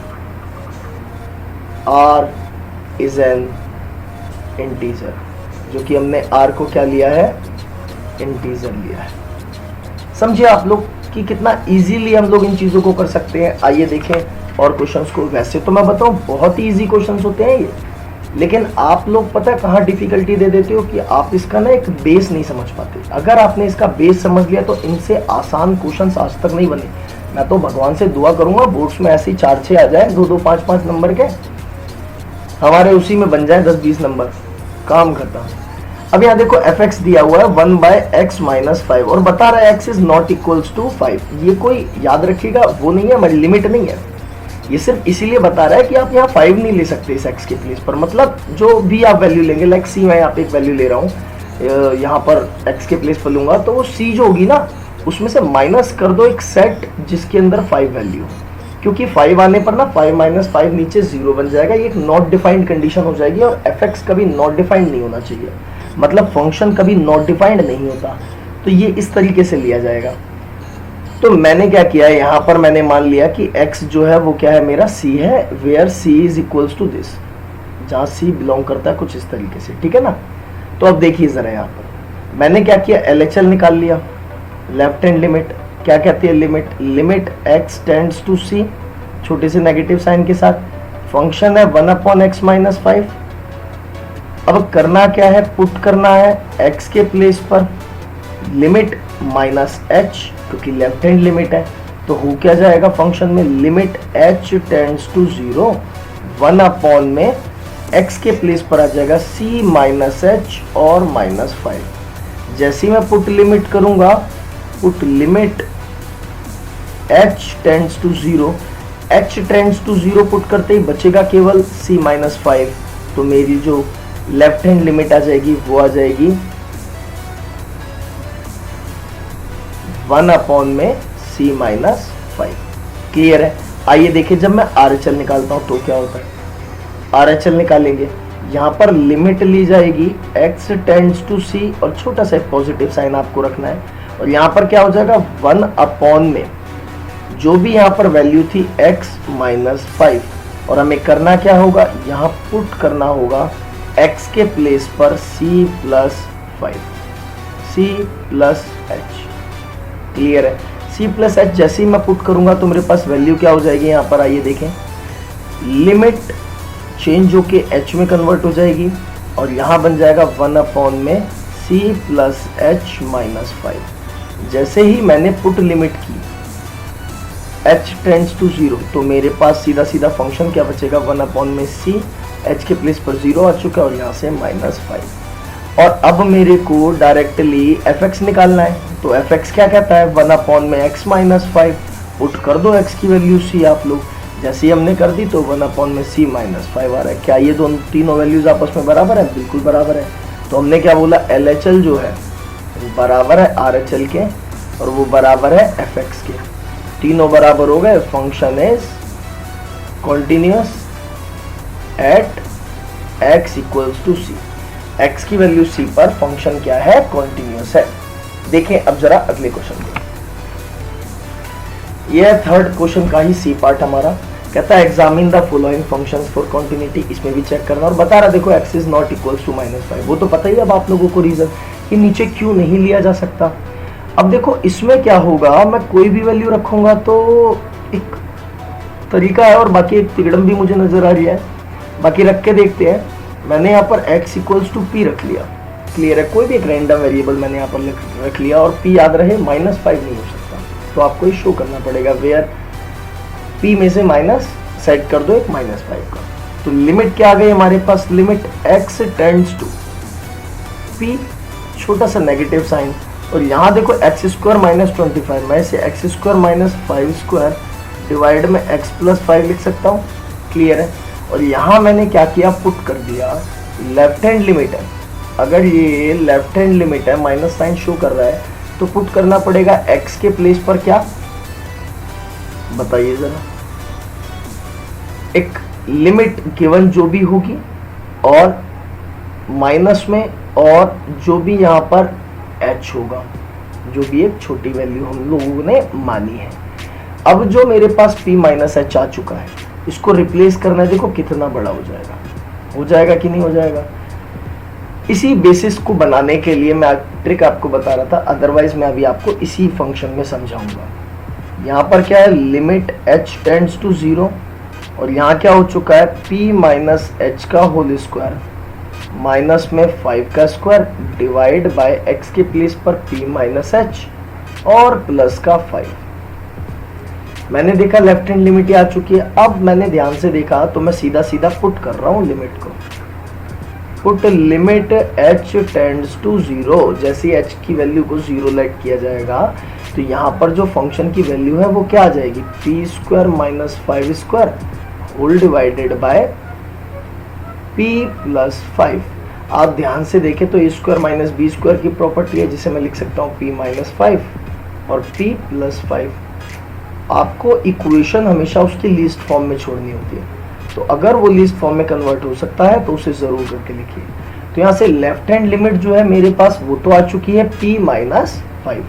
r is an integer, जो कि हमने r को क्या लिया है, इंटीजर लिया है। समझिए आप लोग कि कितना इजीली हम लोग इन चीजों को कर सकते हैं। आइए देखें और क्वेश्चंस को। वैसे तो मैं बताऊं बहुत ही इजी क्वेश्चंस होते हैं ये, लेकिन आप लोग पता है कहाँ डिफिकल्टी दे देते हो कि आप इसका ना एक बेस नहीं समझ पाते। अगर आपने इसका बेस समझ लिया तो इनसे आसान क्वेश्चंस आज तक नहीं बने। मैं तो भगवान से दुआ करूंगा बोर्ड्स में ऐसे ही 4-6 आ जाए, 2-2, 5-5 नंबर के, हमारे उसी में बन जाए 10-20 नंबर, काम खत्म। अब यहाँ देखो fx दिया हुआ है 1/x-5 और बता रहा है x is not equals to 5। ये कोई याद रखिएगा वो नहीं है, हमारी लिमिट नहीं है। ये सिर्फ इसीलिए बता रहा है कि आप यहाँ 5 नहीं ले सकते इस x के प्लेस पर। मतलब जो भी आप वैल्यू लेंगे, लाइक c मैं यहाँ पे एक वैल्यू ले रहा हूँ, यहाँ पर x के प्लेस पर लूंगा, तो वो c जो होगी ना उसमें से माइनस कर दो एक सेट जिसके अंदर 5 वैल्यू, क्योंकि 5 आने पर ना 5-5 नीचे 0 बन जाएगा। ये एक नॉट डिफाइंड कंडीशन हो जाएगी, और fx कभी नॉट डिफाइंड नहीं होना चाहिए, मतलब फंक्शन कभी नॉट डिफाइंड नहीं होता। तो ये इस तरीके से लिया जाएगा। तो मैंने क्या किया, यहाँ पर मैंने मान लिया कि x जो है वो क्या है, मेरा c है, where c is equals to this, जहाँ c बिलोंग करता है कुछ इस तरीके से, ठीक है ना। तो अब देखिए जरा यहाँ पर मैंने क्या किया, LHL निकाल लिया। लेफ्ट हैंड लिमिट क्या कहती है, limit x tends to c, छोटे से नेगेटिव साइन के साथ। फंक्शन है 1/x-5। अब करना क्या है, पुट करना है x के प्लेस पर लिमिट -h, क्योंकि लेफ्ट हैंड लिमिट है। तो हो क्या जाएगा फंक्शन में, लिमिट h टेंड्स टू 0, 1 में x के प्लेस पर आ जाएगा c-h और -5। जैसे ही मैं पुट लिमिट करूंगा, put limit h tends to 0, h tends to 0 put करते ही बचेगा केवल c-5। तो मेरी जो लेफ्ट हैंड लिमिट आ जाएगी वो आ जाएगी 1 में c-5। क्लियर है। आइए देखिए जब मैं RHL निकालता हूं तो क्या होता है। RHL निकालेंगे, यहाँ पर लिमिट ली जाएगी x टेंड्स टू c, और छोटा सा पॉजिटिव साइन आपको रखना है, और यहाँ पर क्या हो जाएगा 1 में जो भी यहाँ पर वैल्यू थी x-5, और हमें करना क्या होगा, यहाँ पुट करना होगा x के प्लेस पर c+5, c+h। क्लियर है। c+h जैसे ही मैं पुट करूंगा तो मेरे पास वैल्यू क्या हो जाएगी, यहाँ पर आइए देखें, लिमिट चेंज होके h में कन्वर्ट हो जाएगी, और यहाँ बन जाएगा 1 में c+h-5। जैसे ही मैंने पुट लिमिट की h टेंड्स टू 0, तो मेरे पास सीधा सीधा फंक्शन क्या बचेगा, 1 में c, h के प्लेस पर 0 आ चुका है, और यहाँ से -5। और अब मेरे को डायरेक्टली fx निकालना है। तो fx क्या कहता है, 1 में x-5। पुट कर दो x की वैल्यू c आप लोग, जैसे ही हमने कर दी तो 1 में c-5 आ रहा है। क्या ये तीनों वैल्यूज आपस में बराबर है, बिल्कुल बराबर है। तो हमने क्या बोला, LHL जो है बराबर है RHL के, और वो बराबर है fx के। तीनों बराबर हो गए। Function is continuous at x equals to c। x की वैल्यू c पर फंक्शन क्या है, कॉन्टिन्यूअस है। देखें अब जरा अगले क्वेश्चन को। यह थर्ड क्वेश्चन का ही सी पार्ट हमारा। कहता है examine the following functions for continuity. इसमें भी चेक करना, और बता रहा देखो x is not equals to -5। वो तो पता ही है अब आप लोगों को रीजन कि नीचे क्यों नहीं लिया जा सकता। अब देखो इसमें क्या होगा, मैं कोई भी वैल्यू रखूंगा तो एक तरीका है और बाकी एक तिगड़म भी मुझे नजर आ रही है। बाकी रख के देखते हैं। मैंने यहाँ पर x इक्वल्स टू पी रख लिया, क्लियर है। कोई भी एक रैंडम वेरिएबल मैंने यहाँ पर रख लिया और p याद रहे -5 नहीं हो सकता, तो आपको ये शो करना पड़ेगा वेयर p में से माइनस सेट कर दो एक -5 का। तो लिमिट क्या आ गई हमारे पास, limit x tends to p, छोटा सा नेगेटिव साइन, और यहाँ देखो एक्स स्क्वायर -25, मैं इसे एक्स स्क्वायर -5 स्क्वायर डिवाइड में x + 5 लिख सकता हूँ, क्लियर है। और यहाँ मैंने क्या किया, पुट कर दिया लेफ्ट हैंड लिमिट है। अगर ये लेफ्ट हैंड लिमिट है, माइनस साइन शो कर रहा है, तो पुट करना पड़ेगा x के प्लेस पर क्या, बताइए जरा। एक लिमिट गिवन जो भी होगी और माइनस में, और जो भी यहाँ पर h होगा, जो भी एक छोटी वैल्यू हम लोगों ने मानी है। अब जो मेरे पास p - h आ चुका है, इसको रिप्लेस करना है। देखो कितना बड़ा हो जाएगा कि नहीं हो जाएगा। इसी बेसिस को बनाने के लिए मैं ट्रिक आपको बता रहा था, अदरवाइज मैं अभी आपको इसी फंक्शन में समझाऊंगा। यहाँ पर क्या है, लिमिट h टेंड्स टू 0, और यहाँ क्या हो चुका है, p - h का होल स्क्वायर माइनस में 5 का स्क्वायर डिवाइड बाय x के प्लेस पर p - h और प्लस का 5। मैंने देखा लेफ्ट हैंड लिमिट आ चुकी है। अब मैंने ध्यान से देखा तो मैं सीधा सीधा पुट कर रहा हूँ लिमिट को। Put limit h tends to 0, जैसे h की वैल्यू को 0 लेट किया जाएगा तो यहाँ पर जो फंक्शन की वैल्यू है वो क्या आ जाएगी, p² - 5 square whole divided by p + 5। आप ध्यान से देखें तो a² - b² की प्रॉपर्टी है, जिसे मैं लिख सकता हूँ p - 5 और p + 5। आपको इक्वेशन हमेशा उसकी लीस्ट फॉर्म में छोड़नी होती है, तो अगर वो लीस्ट फॉर्म में कन्वर्ट हो सकता है तो उसे जरूर करके लिखिए। तो यहाँ से लेफ्ट हैंड लिमिट जो है मेरे पास वो तो आ चुकी है p - 5।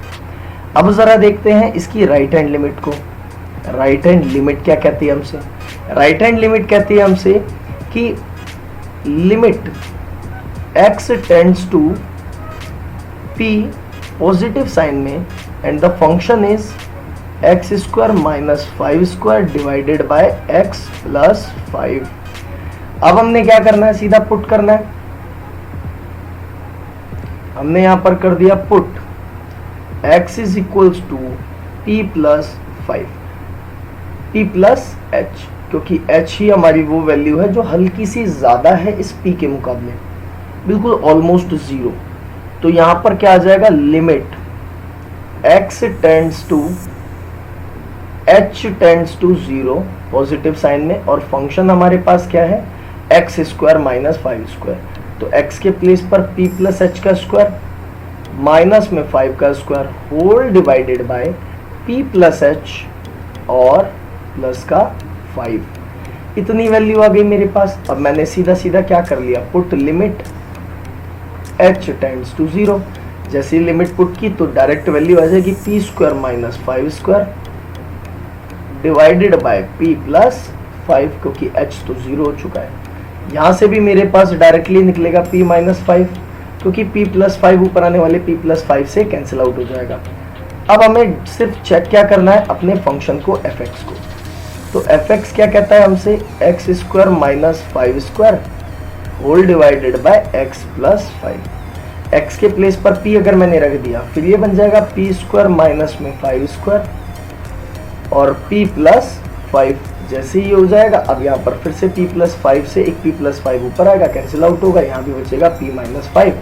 अब जरा देखते हैं इसकी राइट हैंड लिमिट को। राइट हैंड लिमिट क्या कहती है हमसे, राइट हैंड लिमिट कहती है हमसे कि limit x tends to p positive sign में and the function is x² - 5 square divided by x + 5। अब हमने क्या करना है, सीधा पुट करना है। हमने यहां पर कर दिया put x = p + 5, p + h, क्योंकि h ही हमारी वो वैल्यू है जो हल्की सी ज्यादा है इस p के मुकाबले, बिल्कुल ऑलमोस्ट 0। तो यहां पर क्या आ जाएगा, limit x tends to h tends to 0 positive sign में, और फंक्शन हमारे पास क्या है, x² - 5 स्क्वायर। तो x के प्लेस पर p + h का स्क्वायर माइनस में 5 का square whole divided by p + h और प्लस का 5। इतनी वैल्यू आ गई मेरे पास। अब मैंने सीधा सीधा क्या कर लिया, put limit h tends to 0। जैसे ही लिमिट पुट की तो डायरेक्ट वैल्यू आ जाएगी p² - 5 square divided by p + 5, क्योंकि h तो 0 हो चुका है। यहाँ से भी मेरे पास डायरेक्टली निकलेगा p - 5, क्योंकि p + 5 ऊपर आने वाले p + 5 से कैंसिल आउट हो जाएगा। अब हमें सिर्फ चेक क्या करना है, अपने फंक्शन को fx को। तो fx क्या कहता है हमसे, x² - 5 square whole divided by x + 5। x के प्लेस पर p अगर मैंने रख दिया, फिर ये बन जाएगा p² माइनस में 5 स्क्वायर और p + 5। जैसे ही हो जाएगा, अब यहाँ पर फिर से p + 5 से एक p + 5 ऊपर आएगा, कैंसिल आउट होगा, यहाँ भी बचेगा p - 5।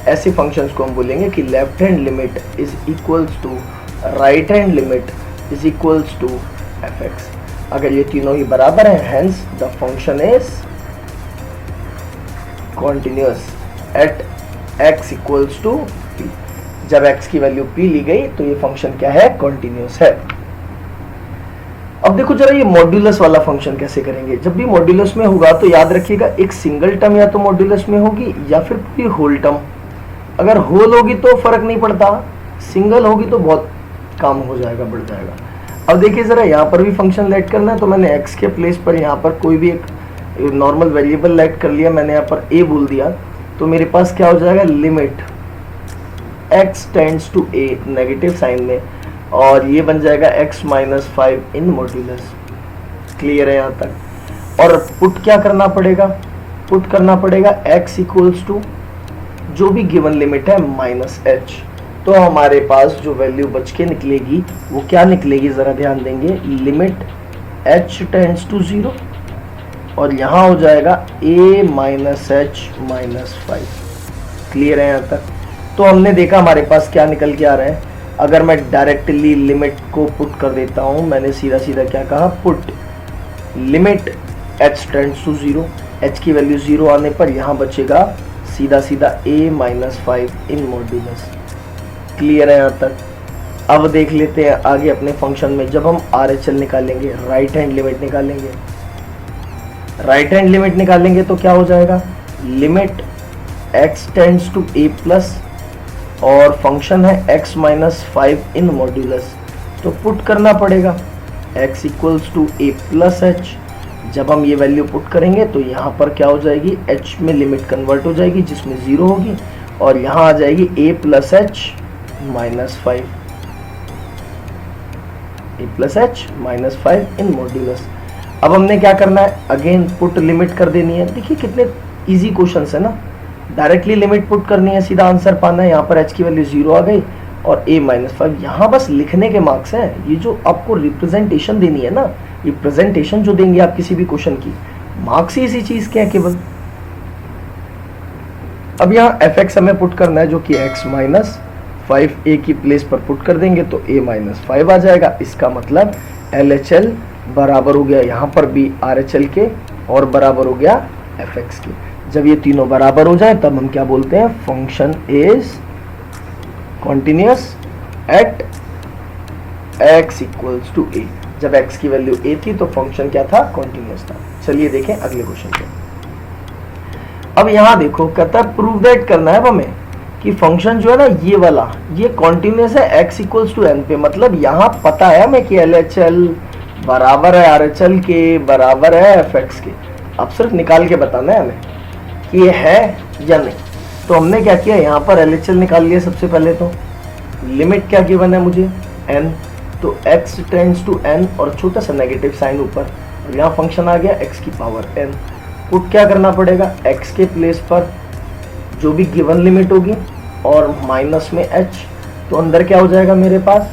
ऐसे फंक्शंस को हम बोलेंगे कि left hand limit is equals to right hand limit is equals to fx। अगर ये तीनों ही बराबर हैं, hence the function is continuous at x equals to p। जब x की वैल्यू p ली गई तो ये फंक्शन क्या है, कॉन्टिन्यूअस है। अब देखो जरा ये मॉड्यूलस वाला फंक्शन कैसे करेंगे। जब भी मॉड्यूलस में होगा तो याद रखिएगा एक सिंगल टर्म या तो मॉड्यूलस में होगी या फिर पूरी होल टर्म। अगर होल होगी तो फर्क नहीं पड़ता, सिंगल होगी तो बहुत काम हो जाएगा, बढ़ जाएगा। अब देखिए जरा यहाँ पर भी फंक्शन लेट करना है, तो मैंने x के प्लेस पर यहाँ पर कोई भी एक नॉर्मल वेरिएबल लेट कर लिया। मैंने यहाँ पर a बोल दिया, तो मेरे पास क्या हो जाएगा, limit x tends to a negative sign में, और ये बन जाएगा x minus 5 in modulus. Clear है यहाँ तक। और पुट क्या करना पड़ेगा, पुट करना पड़ेगा x इक्वल्स टू जो भी गिवन लिमिट है माइनस h। तो हमारे पास जो वैल्यू बच के निकलेगी वो क्या निकलेगी, जरा ध्यान देंगे, लिमिट h टेंड्स टू 0 और यहाँ हो जाएगा a minus H minus 5। Clear है यहाँ तक। तो हमने देखा हमारे पास क्या निकल के आ रहा है। अगर मैं डायरेक्टली लिमिट को पुट कर देता हूँ, मैंने सीधा सीधा क्या कहा, put limit h tends to 0, h की वैल्यू 0 आने पर यहाँ बचेगा सीधा सीधा a minus 5 in modulus. Clear है यहाँ तक। अब देख लेते हैं आगे अपने फंक्शन में, जब हम RHL निकालेंगे, राइट हैंड लिमिट निकालेंगे, राइट हैंड लिमिट निकालेंगे तो क्या हो जाएगा, limit x tends to a plus और फंक्शन है x माइनस 5 इन मॉड्यूलस। तो पुट करना पड़ेगा x equals to a plus H. जब हम ये वैल्यू पुट करेंगे तो यहाँ पर क्या हो जाएगी, h में लिमिट कन्वर्ट हो जाएगी जिसमें 0 होगी, और यहाँ आ जाएगी a plus H minus 5, a plus H minus 5 in modulus. अब हमने क्या करना है, अगेन पुट लिमिट कर देनी है। देखिए कितने इजी क्वेश्चन है ना, डायरेक्टली लिमिट पुट करनी है, सीधा आंसर पाना है। यहाँ पर h की वैल्यू 0 आ गई और a माइनस 5, यहाँ बस लिखने के मार्क्स हैं। ये जो आपको रिप्रेजेंटेशन देनी है ना, ये प्रेजेंटेशन जो देंगे आप किसी भी क्वेश्चन की, मार्क्स ही इसी चीज के हैं केवल। अब यहाँ fx हमें पुट करना है जो कि x माइनस 5 a की प्लेस पर पुट कर देंगे तो a माइनस 5 आ जाएगा। इसका मतलब LHL बराबर हो गया यहाँ पर भी RHL के और बराबर हो गया fx के। जब ये तीनों बराबर हो जाए तब हम क्या बोलते हैं, function is continuous at x equals to a। जब x की वैल्यू a थी तो फंक्शन क्या था, कॉन्टिन्यूअस था। चलिए देखें अगले क्वेश्चन पे। अब यहाँ देखो कहता है प्रूव दैट करना है हमें कि फंक्शन जो है ना ये वाला, ये कॉन्टिन्यूअस है x इक्वल्स टू n पे। मतलब यहाँ पता है हमें कि LHL बराबर है RHL के, बराबर है fx के। अब सिर्फ निकाल के बताना है हमें कि ये है या नहीं। तो हमने क्या किया, यहाँ पर LHL निकाल लिया सबसे पहले। तो लिमिट क्या गिवन है मुझे, n, तो x टेंड्स टू n और छोटा सा नेगेटिव साइन ऊपर, और यहाँ फंक्शन आ गया x की पावर n। पुट क्या करना पड़ेगा, x के प्लेस पर जो भी गिवन लिमिट होगी और माइनस में h, तो अंदर क्या हो जाएगा मेरे पास,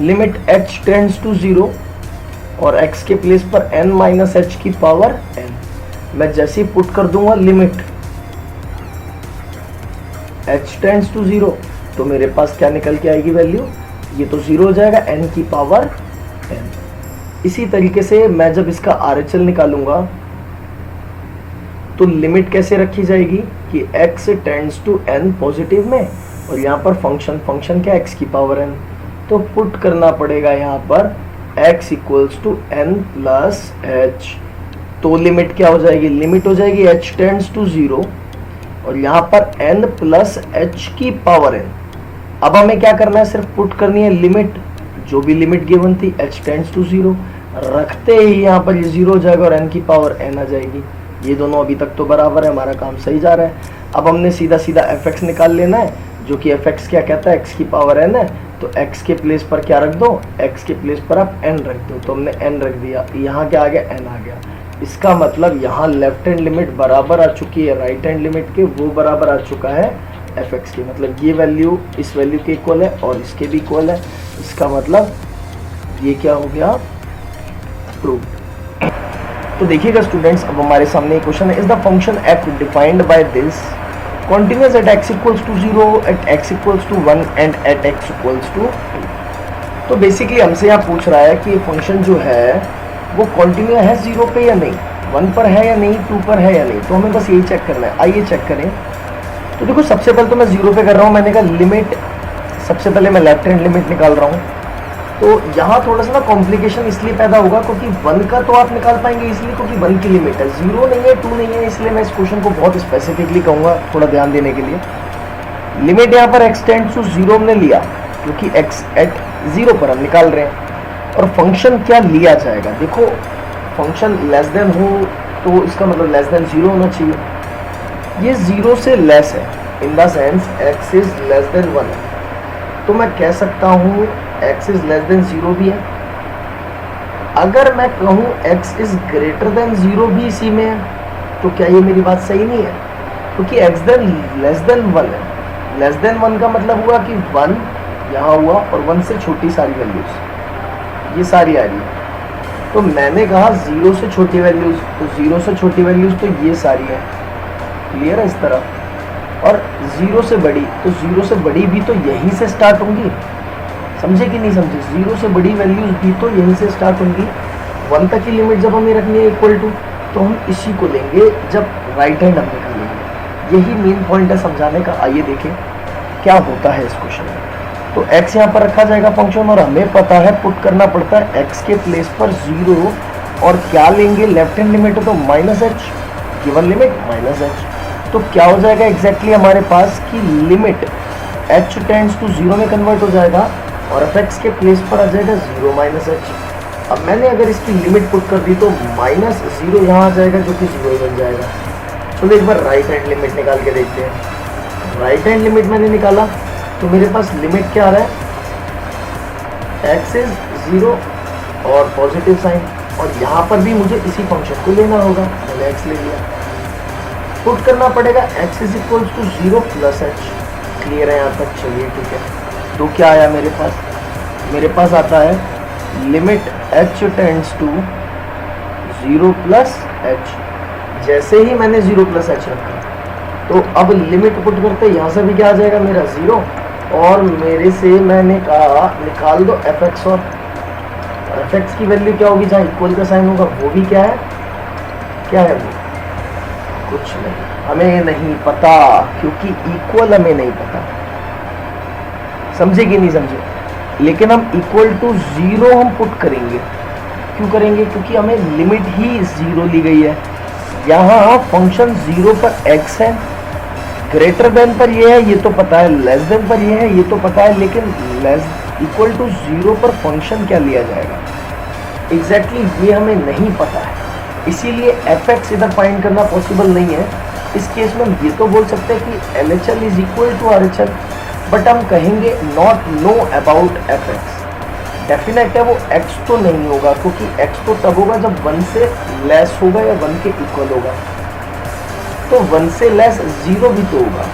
लिमिट h टेंड्स टू 0 और x के प्लेस पर n माइनस h की पावर n। मैं जैसे ही पुट कर दूंगा लिमिट h टेंड्स टू 0 तो मेरे पास क्या निकल के आएगी वैल्यू, ये तो 0 हो जाएगा, n की पावर n। इसी तरीके से मैं जब इसका RHL निकालूंगा तो लिमिट कैसे रखी जाएगी कि x tends to n positive में, और यहाँ पर फंक्शन क्या, x की पावर n। तो पुट करना पड़ेगा यहाँ पर x equals to n plus h। तो लिमिट क्या हो जाएगी, लिमिट हो जाएगी h टेंड्स टू 0 और यहाँ पर n प्लस h की पावर n। अब हमें क्या करना है, सिर्फ पुट करनी है लिमिट, जो भी लिमिट गिवन थी h टेंड्स टू 0, रखते ही यहाँ पर ये 0 हो जाएगा और n की पावर n आ जाएगी। ये दोनों अभी तक तो बराबर है, हमारा काम सही जा रहा है। अब हमने सीधा सीधा fx निकाल लेना है, जो कि fx क्या कहता है, x की पावर n है। तो x के प्लेस पर क्या रख दो, x के प्लेस पर आप n रख दो। तो हमने n रख दिया, यहाँ क्या आ गया, n आ गया। इसका मतलब यहाँ लेफ्ट हैंड लिमिट बराबर आ चुकी है राइट हैंड लिमिट के, वो बराबर आ चुका है fx के। मतलब ये वैल्यू इस वैल्यू के इक्वल है और इसके भी इक्वल है। इसका मतलब ये क्या हो गया, प्रूव्ड। तो देखिएगा स्टूडेंट्स, अब हमारे सामने एक क्वेश्चन है, is the function f defined by this continuous at x equals to 0, at x equals to 1 and at x equals to 2। तो बेसिकली हमसे यहाँ पूछ रहा है कि ये फंक्शन जो है वो कंटिन्यू है 0 पे या नहीं, 1 पर है या नहीं, 2 पर है या नहीं। तो हमें बस यही चेक करना है। आइए चेक करें। तो देखो सबसे पहले तो मैं 0 पे कर रहा हूँ, मैंने कहा लिमिट, सबसे पहले मैं लेफ्ट हैंड लिमिट निकाल रहा हूँ। तो यहाँ थोड़ा सा ना कॉम्प्लिकेशन इसलिए पैदा होगा क्योंकि 1 का तो आप निकाल पाएंगे इसलिए क्योंकि 1 की लिमिट है, 0 नहीं है, 2 नहीं है। इसलिए मैं इस क्वेश्चन को बहुत स्पेसिफिकली कहूँगा थोड़ा ध्यान देने के लिए। लिमिट यहाँ पर x टेंड्स टू 0 हमने लिया क्योंकि x एट 0 पर हम निकाल रहे हैं। और फंक्शन क्या लिया जाएगा, देखो फंक्शन लेस देन हो तो इसका मतलब लेस देन 0 होना चाहिए। ये 0 से लेस है in the sense x is less than 1 है, तो मैं कह सकता हूँ x इज लेस देन 0 भी है। अगर मैं कहूँ x इज ग्रेटर देन 0 भी इसी में है, तो क्या ये मेरी बात सही नहीं है? क्योंकि x लेस देन 1 है। लेस देन 1 का मतलब हुआ कि 1 यहाँ हुआ और 1 से छोटी सारी वैल्यूज ये सारी आ रही है। तो मैंने कहा 0 से छोटी वैल्यूज, तो 0 से छोटी वैल्यूज तो ये सारी है, क्लियर है इस तरह। और 0 से बड़ी, तो 0 से बड़ी भी तो यहीं से स्टार्ट होंगी, समझे कि नहीं समझे? 0 से बड़ी वैल्यूज भी तो यहीं से स्टार्ट होंगी। 1 तक की लिमिट जब हमें रखनी है इक्वल टू, तो हम इसी को लेंगे जब राइट हैंड हम निकालेंगे। यही मेन पॉइंट है समझाने का। आइए देखें क्या होता है इस क्वेश्चन में। तो x यहाँ पर रखा जाएगा फंक्शन, और हमें पता है पुट करना पड़ता है x के प्लेस पर 0, और क्या लेंगे? लेफ्ट हैंड लिमिट है तो minus H, given limit minus H. तो क्या हो जाएगा एग्जैक्टली हमारे पास की लिमिट h टेंड्स टू 0 में कन्वर्ट हो जाएगा, और f(x) के प्लेस पर आ जाएगा 0 माइनस एच। अब मैंने अगर इसकी लिमिट पुट कर दी तो माइनस 0 यहाँ आ जाएगा, जो कि 0 ही बन जाएगा। चलो एक बार राइट हैंड लिमिट निकाल के देखते हैं। राइट हैंड लिमिट मैंने निकाला तो मेरे पास लिमिट क्या आ रहा है? x इज 0 और पॉजिटिव साइन, और यहाँ पर भी मुझे इसी फंक्शन को लेना होगा। मैंने x ले लिया, पुट करना पड़ेगा x is equal to 0 plus H. Clear है यहाँ तक? चलिए ठीक है। तो क्या आया मेरे पास? मेरे पास आता है limit h tends to 0 plus H. जैसे ही मैंने 0 प्लस एच रखा, तो अब लिमिट पुट करते यहाँ से भी क्या आ जाएगा मेरा 0, और मेरे से मैंने कहा निकाल दो f(x), और f(x) की वैल्यू क्या होगी? जहाँ इक्वल का साइन होगा वो भी क्या है? क्या है वो? कुछ नहीं, हमें नहीं पता, क्योंकि इक्वल हमें नहीं पता। समझे कि नहीं समझे? लेकिन हम इक्वल टू 0 हम पुट करेंगे। क्यों करेंगे? क्योंकि हमें लिमिट ही 0 ली गई है। यहाँ फंक्शन 0 पर x है, ग्रेटर देन पर ये है, ये तो पता है, लेस देन पर ये है, ये तो पता है, लेकिन लेस इक्वल टू 0 पर फंक्शन क्या लिया जाएगा एग्जैक्टली ये हमें नहीं पता है। इसीलिए f(x) इधर फाइंड करना पॉसिबल नहीं है। इस केस में हम ये तो बोल सकते हैं कि LHL is equal to RHL, but हम कहेंगे not know about f(x). Definite है वो x तो नहीं होगा, क्योंकि x तो तब होगा जब 1 से लेस होगा या 1 के इक्वल होगा। तो 1 से लेस 0 भी तो होगा,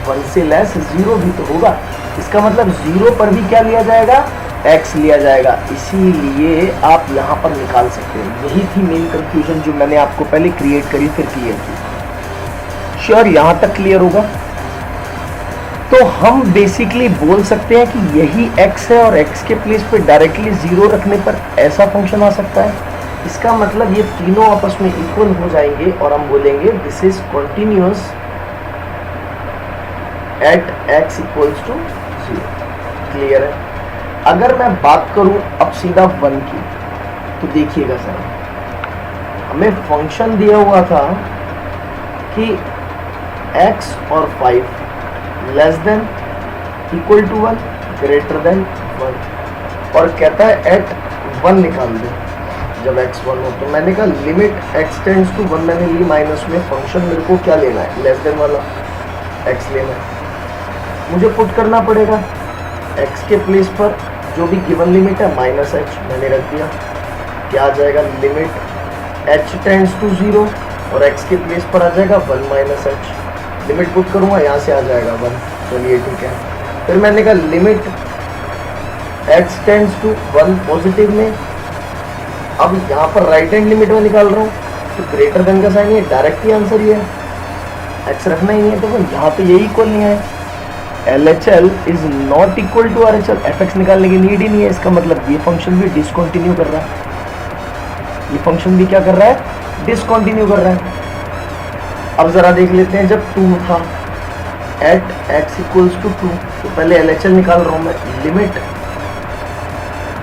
1 से लेस 0 भी तो होगा। इसका मतलब 0 पर भी क्या लिया जाएगा? x लिया जाएगा। इसीलिए आप यहाँ पर निकाल सकते हैं। यही थी मेन कंफ्यूजन जो मैंने आपको पहले क्रिएट करी, फिर क्लियर की। श्योर यहाँ तक क्लियर होगा? तो हम बेसिकली बोल सकते हैं कि यही x है, और x के प्लेस पे डायरेक्टली 0 रखने पर ऐसा फंक्शन आ सकता है। इसका मतलब ये तीनों आपस में इक्वल हो जाएंगे, और हम बोलेंगे this is continuous at x equals to 0। Clear है? अगर मैं बात करूं अब सीधा 1 की, तो देखिएगा सर, हमें फंक्शन दिया हुआ था कि x और 5 less than equal to 1, greater than 1, और कहता है एट 1 निकाल दो जब x 1 हो। तो मैंने कहा लिमिट x टेंड्स टू 1 मैंने ली, माइनस में फंक्शन मेरे को क्या लेना है? लेस देन वाला x लेना है। मुझे पुट करना पड़ेगा x के प्लेस पर जो भी गिवन लिमिट है माइनस एच मैंने रख दिया। क्या आ जाएगा? लिमिट h टेंड्स टू 0, और x के प्लेस पर आ जाएगा 1 माइनस एच। लिमिट पुट करूँगा यहाँ से आ जाएगा 1। चलिए ठीक है। फिर मैंने कहा limit x tends to 1 positive में। अब यहाँ पर राइट हैंड लिमिट में निकाल रहा हूँ, तो ग्रेटर देन का साइन, ये डायरेक्ट ही आंसर ये है, x रखना ही नहीं है। तो यहाँ तो यही इक्वल नहीं है। LHL is not equal to RHL, f(x) निकालने की नीड ही नहीं है। इसका मतलब ये फंक्शन भी डिसकंटिन्यू कर रहा है, ये फंक्शन भी क्या कर रहा है? डिसकंटिन्यू कर रहा है। अब जरा देख लेते हैं, जब 2 था एट x इक्वल्स टू 2, तो पहले LHL निकाल रहा हूँ मैं। Limit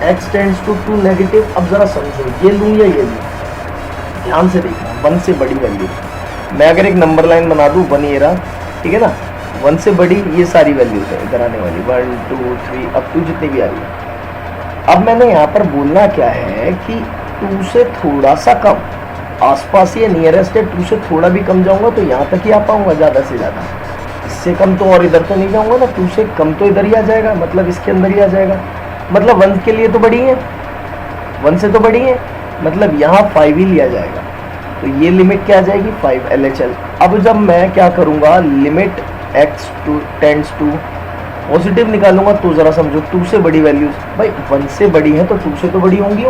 x tends to 2 negative. अब जरा समझो, ये लूँ या ये लूँ? ध्यान से देखना, 1 से बड़ी वैल्यू। मैं अगर एक नंबर लाइन बना दूँ 1 ये रहा, ठीक है ना? 1 से बड़ी ये सारी वैल्यूज है इधर आने वाली, 1 2 3 अप टू जितनी भी आ रही है। अब मैंने यहाँ पर बोलना क्या है कि 2 से थोड़ा सा कम, आसपास ही नियरेस्ट है, 2 से थोड़ा भी कम जाऊंगा तो यहाँ तक ही आ पाऊंगा ज़्यादा से ज़्यादा, इससे कम तो और इधर तो नहीं जाऊंगा ना, 2 से कम तो इधर ही आ जाएगा, मतलब इसके अंदर ही आ जाएगा, मतलब 1 के लिए तो बड़ी है, 1 से तो बड़ी है, मतलब यहाँ 5 ही लिया जाएगा। तो ये लिमिट क्या आ जाएगी 5 LHL। अब जब मैं क्या करूँगा, limit x tends to positive निकालूंगा तो ज़रा समझो 2 से बड़ी वैल्यूज, भाई 1 से बड़ी है तो 2 से तो बड़ी होंगी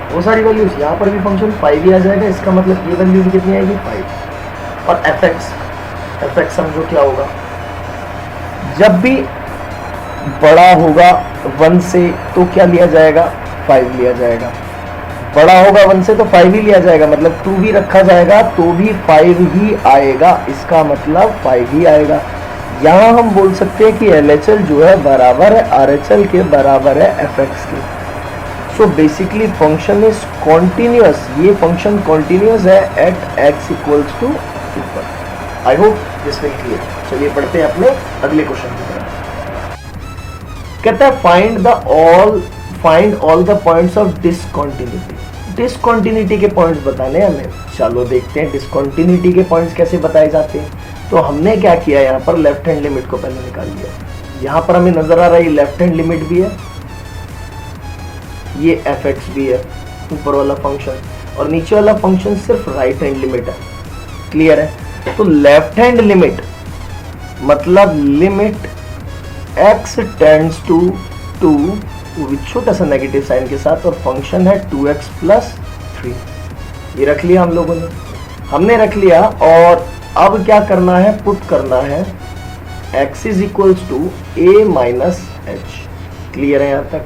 वो सारी वैल्यूज, यहाँ पर भी फंक्शन 5 ही आ जाएगा, इसका मतलब ये वैल्यू भी कितनी आएगी 5। और fx समझो क्या होगा, जब भी बड़ा होगा 1 से तो क्या लिया जाएगा 5 लिया जाएगा, बड़ा होगा 1 से तो 5 ही लिया जाएगा, मतलब 2 भी रखा जाएगा तो भी 5 ही आएगा, इसका मतलब 5 ही आएगा। यहाँ हम बोल सकते हैं कि LHL जो है बराबर है RHL के, बराबर है fx के। So basically function is continuous, ये फंक्शन कॉन्टिन्यूअस है एट x इक्वल्स टू 2 पर। I hope this will clear. चलिए पढ़ते हैं अपने अगले क्वेश्चन की तरफ। कहता है find all the points of discontinuity. Discontinuity के पॉइंट्स बताने हैं हमें, चलो देखते हैं डिसकंटिन्यूटी के पॉइंट्स कैसे बताए जाते हैं। तो हमने क्या किया, यहाँ पर लेफ्ट हैंड लिमिट को पहले निकाल लिया, यहाँ पर हमें नजर आ रहा है लेफ्ट हैंड लिमिट भी है, ये fx भी है ऊपर वाला फंक्शन, और नीचे वाला फंक्शन सिर्फ राइट हैंड लिमिट है। क्लियर है? तो लेफ्ट हैंड लिमिट मतलब limit x tends to 2 with छोटा सा नेगेटिव साइन के साथ, और फंक्शन है 2x प्लस 3। ये रख लिया हम लोगों ने, हमने रख लिया। और अब क्या करना है, पुट करना है x is equals to a minus h। Clear है यहाँ तक?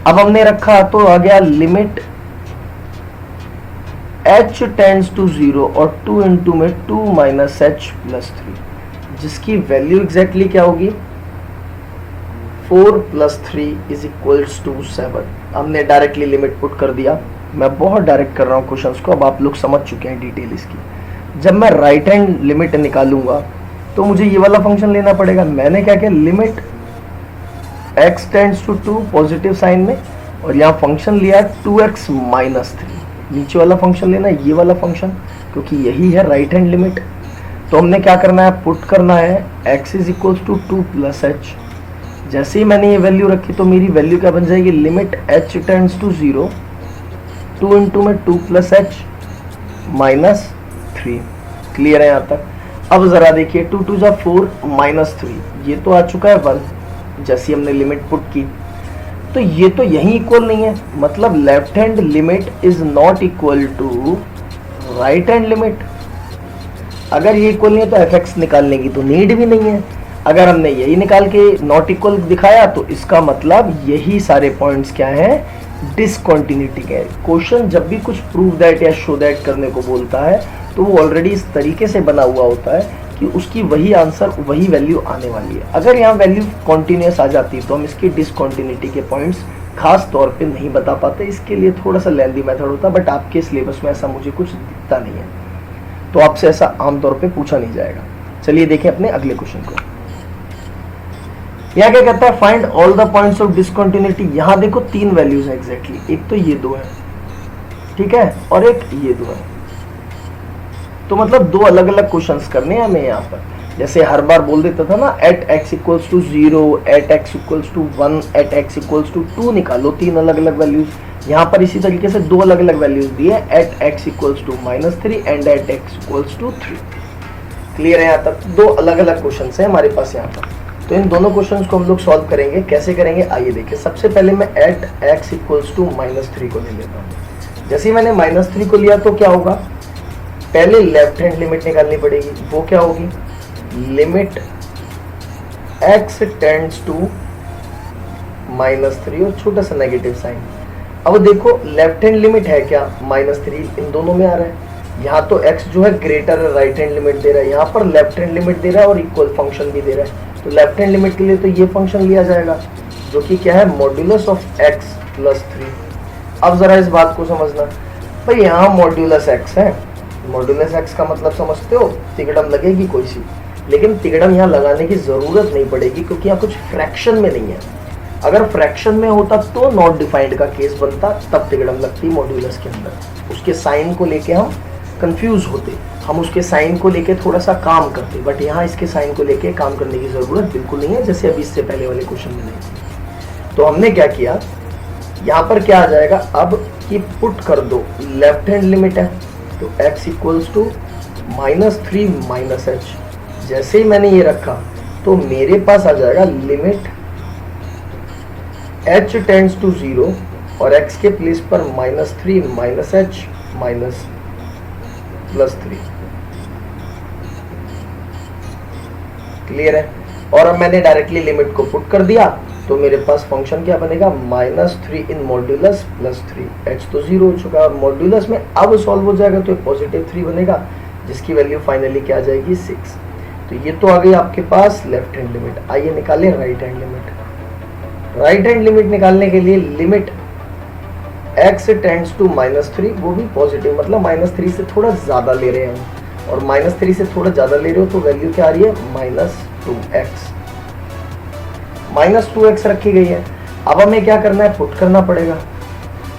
अब हमने रखा तो आ गया लिमिट h टेंड्स टू 0 और 2 इंटू में 2 माइनस h प्लस 3, जिसकी वैल्यू एग्जैक्टली क्या होगी 4 प्लस 3 इज इक्वल्स टू 7। हमने डायरेक्टली लिमिट पुट कर दिया। मैं बहुत डायरेक्ट कर रहा हूँ क्वेश्चंस को, अब आप लोग समझ चुके हैं डिटेल इसकी। जब मैं राइट हैंड लिमिट निकालूंगा तो मुझे ये वाला फंक्शन लेना पड़ेगा। मैंने क्या किया, limit x tends to 2 positive sign में, और यहाँ फंक्शन लिया 2x माइनस 3। नीचे वाला फंक्शन लेना ये वाला फंक्शन, क्योंकि यही है राइट हैंड लिमिट। तो हमने क्या करना है, पुट करना है x is equals to 2 plus h। जैसे ही मैंने ये वैल्यू रखी तो मेरी वैल्यू क्या बन जाएगी, limit h tends to 0 2 into में 2 प्लस h माइनस 3। क्लियर है यहाँ तक? अब जरा देखिए 2 2 जा 4 माइनस 3, ये तो आ चुका है 1 जैसी हमने लिमिट पुट की। तो ये तो यही इक्वल नहीं है, मतलब left hand limit is not equal to right hand limit. अगर ये इक्वल नहीं है तो fx निकालने की तो नीड भी नहीं है। अगर हमने यही निकाल के नॉट इक्वल दिखाया तो इसका मतलब यही सारे पॉइंट्स क्या हैं, डिसकंटिन्यूटी के। क्वेश्चन जब भी कुछ प्रूव दैट या शो दैट करने को बोलता है तो वो ऑलरेडी इस तरीके से बना हुआ होता है कि उसकी वही आंसर वही वैल्यू आने वाली है। अगर यहाँ वैल्यू कॉन्टिन्यूस आ जाती तो हम इसकी डिसकंटिन्यूटी के पॉइंट्स खास तौर पे नहीं बता पाते। इसके लिए थोड़ा सा लेंदी मेथड होता, बट आपके सिलेबस में ऐसा मुझे कुछ दिखता नहीं है, तो आपसे ऐसा आमतौर पे पूछा नहीं जाएगा। चलिए देखें अपने अगले क्वेश्चन को। यहाँ क्या कहता है, find all the points of discontinuity. यहाँ देखो 3 वैल्यूज है एग्जैक्टली, एक तो ये 2 है, ठीक है, और एक ये 2 है। तो मतलब 2 अलग अलग क्वेश्चंस करने हैं हमें यहाँ पर। जैसे हर बार बोल देता था ना, at x equals to 0, at x equals to 1, at x equals to 2 निकालो, 3 अलग अलग वैल्यूज। यहाँ पर इसी तरीके से 2 अलग अलग वैल्यूज दिए, at x equals to -3 and at x equals to 3। Clear है यहाँ तक? 2 अलग अलग क्वेश्चन है हमारे पास यहाँ पर। तो इन दोनों क्वेश्चंस को हम लोग सॉल्व करेंगे। कैसे करेंगे आइए देखिए। सबसे पहले मैं एट x इक्वल्स टू -3 को ले लेता हूँ। जैसे ही मैंने -3 को लिया तो क्या होगा, पहले लेफ्ट हैंड लिमिट निकालनी पड़ेगी। वो क्या होगी, लिमिट x टेंड्स टू -3 और छोटा सा नेगेटिव साइन। अब देखो लेफ्ट हैंड लिमिट है क्या, -3 इन दोनों में आ रहा है। यहाँ तो x जो है ग्रेटर है, राइट हैंड लिमिट दे रहा है, यहाँ पर लेफ्ट हैंड लिमिट दे रहा है और इक्वल फंक्शन भी दे रहा है। तो लेफ्ट हैंड लिमिट के लिए तो ये फंक्शन लिया जाएगा जो कि क्या है, मॉड्यूलस ऑफ x प्लस 3। अब जरा इस बात को समझना भाई, यहाँ मॉड्यूलस x है, मॉड्यूलस x का मतलब समझते हो, तिगड़म लगेगी कोई सी, लेकिन तिगड़म यहाँ लगाने की जरूरत नहीं पड़ेगी क्योंकि यहाँ कुछ फ्रैक्शन में नहीं है। अगर फ्रैक्शन में होता तो नॉट डिफाइंड का केस बनता, तब तिगड़म लगती मॉड्यूलस के अंदर। उसके साइन को लेके हम कंफ्यूज होते, हम उसके साइन को लेके थोड़ा सा काम करते, बट यहाँ इसके साइन को लेके काम करने की जरूरत बिल्कुल नहीं है, जैसे अभी इससे पहले वाले क्वेश्चन में नहीं। तो हमने क्या किया, यहाँ पर क्या आ जाएगा, अब कि पुट कर दो, लेफ्ट हैंड लिमिट है तो x इक्वल्स टू -3 -h। जैसे ही मैंने ये रखा तो मेरे पास आ जाएगा लिमिट h टेंड्स टू 0 और x के प्लेस पर -3 -h +3। क्लियर है। और अब मैंने डायरेक्टली लिमिट को पुट कर दिया तो मेरे पास फंक्शन क्या बनेगा, -3 इन मॉड्यूलस +3। h तो 0 हो चुका है और मॉड्यूलस में अब सॉल्व हो जाएगा तो +3 बनेगा, जिसकी वैल्यू फाइनली क्या आ जाएगी, 6। तो ये तो आ गई आपके पास लेफ्ट हैंड लिमिट। आइए निकालें right hand limit. Right hand limit निकालने के लिए लिमिट x टेंड्स टू -3, वो भी पॉजिटिव, मतलब -3 से थोड़ा ज्यादा ले रहे हैं हम, और -3 से थोड़ा ज्यादा ले रहे हो तो वैल्यू क्या आ रही है, -2x रखी गई है। अब हमें क्या करना है, पुट करना पड़ेगा।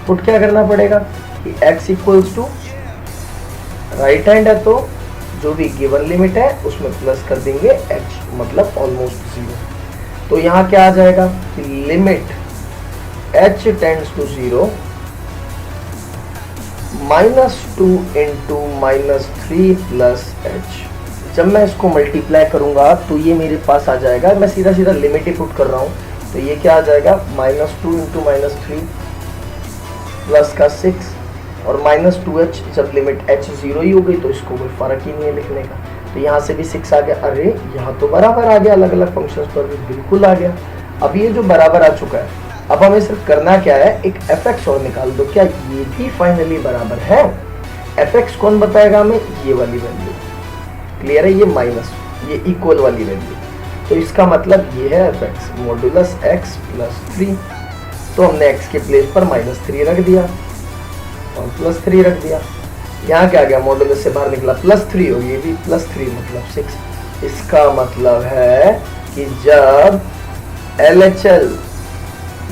पुट क्या करना पड़ेगा कि x equals to right hand है तो जो भी गिवन लिमिट है उसमें प्लस कर देंगे h, मतलब ऑलमोस्ट 0। तो यहाँ क्या आ जाएगा कि limit h tends to 0 -2 into -3 plus h। जब मैं इसको मल्टीप्लाई करूंगा तो ये मेरे पास आ जाएगा, मैं सीधा सीधा लिमिट ही पुट कर रहा हूँ, तो ये क्या आ जाएगा, -2 इंटू -3 प्लस का 6 और -2h। जब लिमिट h 0 ही हो गई तो इसको कोई फर्क ही नहीं है लिखने का, तो यहाँ से भी 6 आ गया। अरे यहाँ तो बराबर आ गया, अलग अलग फंक्शंस पर भी बिल्कुल आ गया। अब ये जो बराबर आ चुका है, अब हमें सिर्फ करना क्या है, एक fx और निकाल दो। क्या ये भी फाइनली बराबर है? fx कौन बताएगा हमें, ये वाली वैल्यू। क्लियर है, ये माइनस, ये इक्वल वाली वैल्यू, तो इसका मतलब ये है fx मॉड्यूलस x +3। तो हमने x के प्लेस पर -3 रख दिया और +3 रख दिया। यहाँ क्या आ गया, मॉड्यूलस से बाहर निकला +3 और ये भी +3 मतलब 6। इसका मतलब है कि जब LHL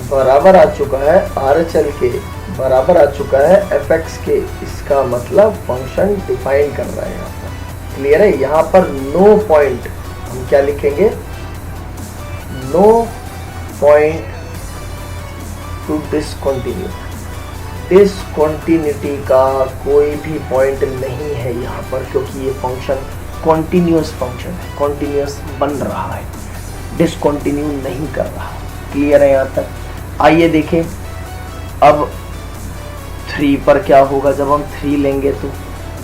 बराबर आ चुका है RHL के, बराबर आ चुका है fx के, इसका मतलब फंक्शन डिफाइन कर रहा है यहाँ पर। क्लियर है, यहाँ पर नो पॉइंट, हम क्या लिखेंगे, no point to discontinue. Discontinuity का कोई भी पॉइंट नहीं है यहाँ पर, क्योंकि ये फंक्शन कॉन्टिन्यूस फंक्शन है, कॉन्टिन्यूस बन रहा है, डिसकंटिन्यू नहीं कर रहा। क्लियर है यहाँ तक। आइए देखें अब 3 पर क्या होगा जब हम 3 लेंगे तो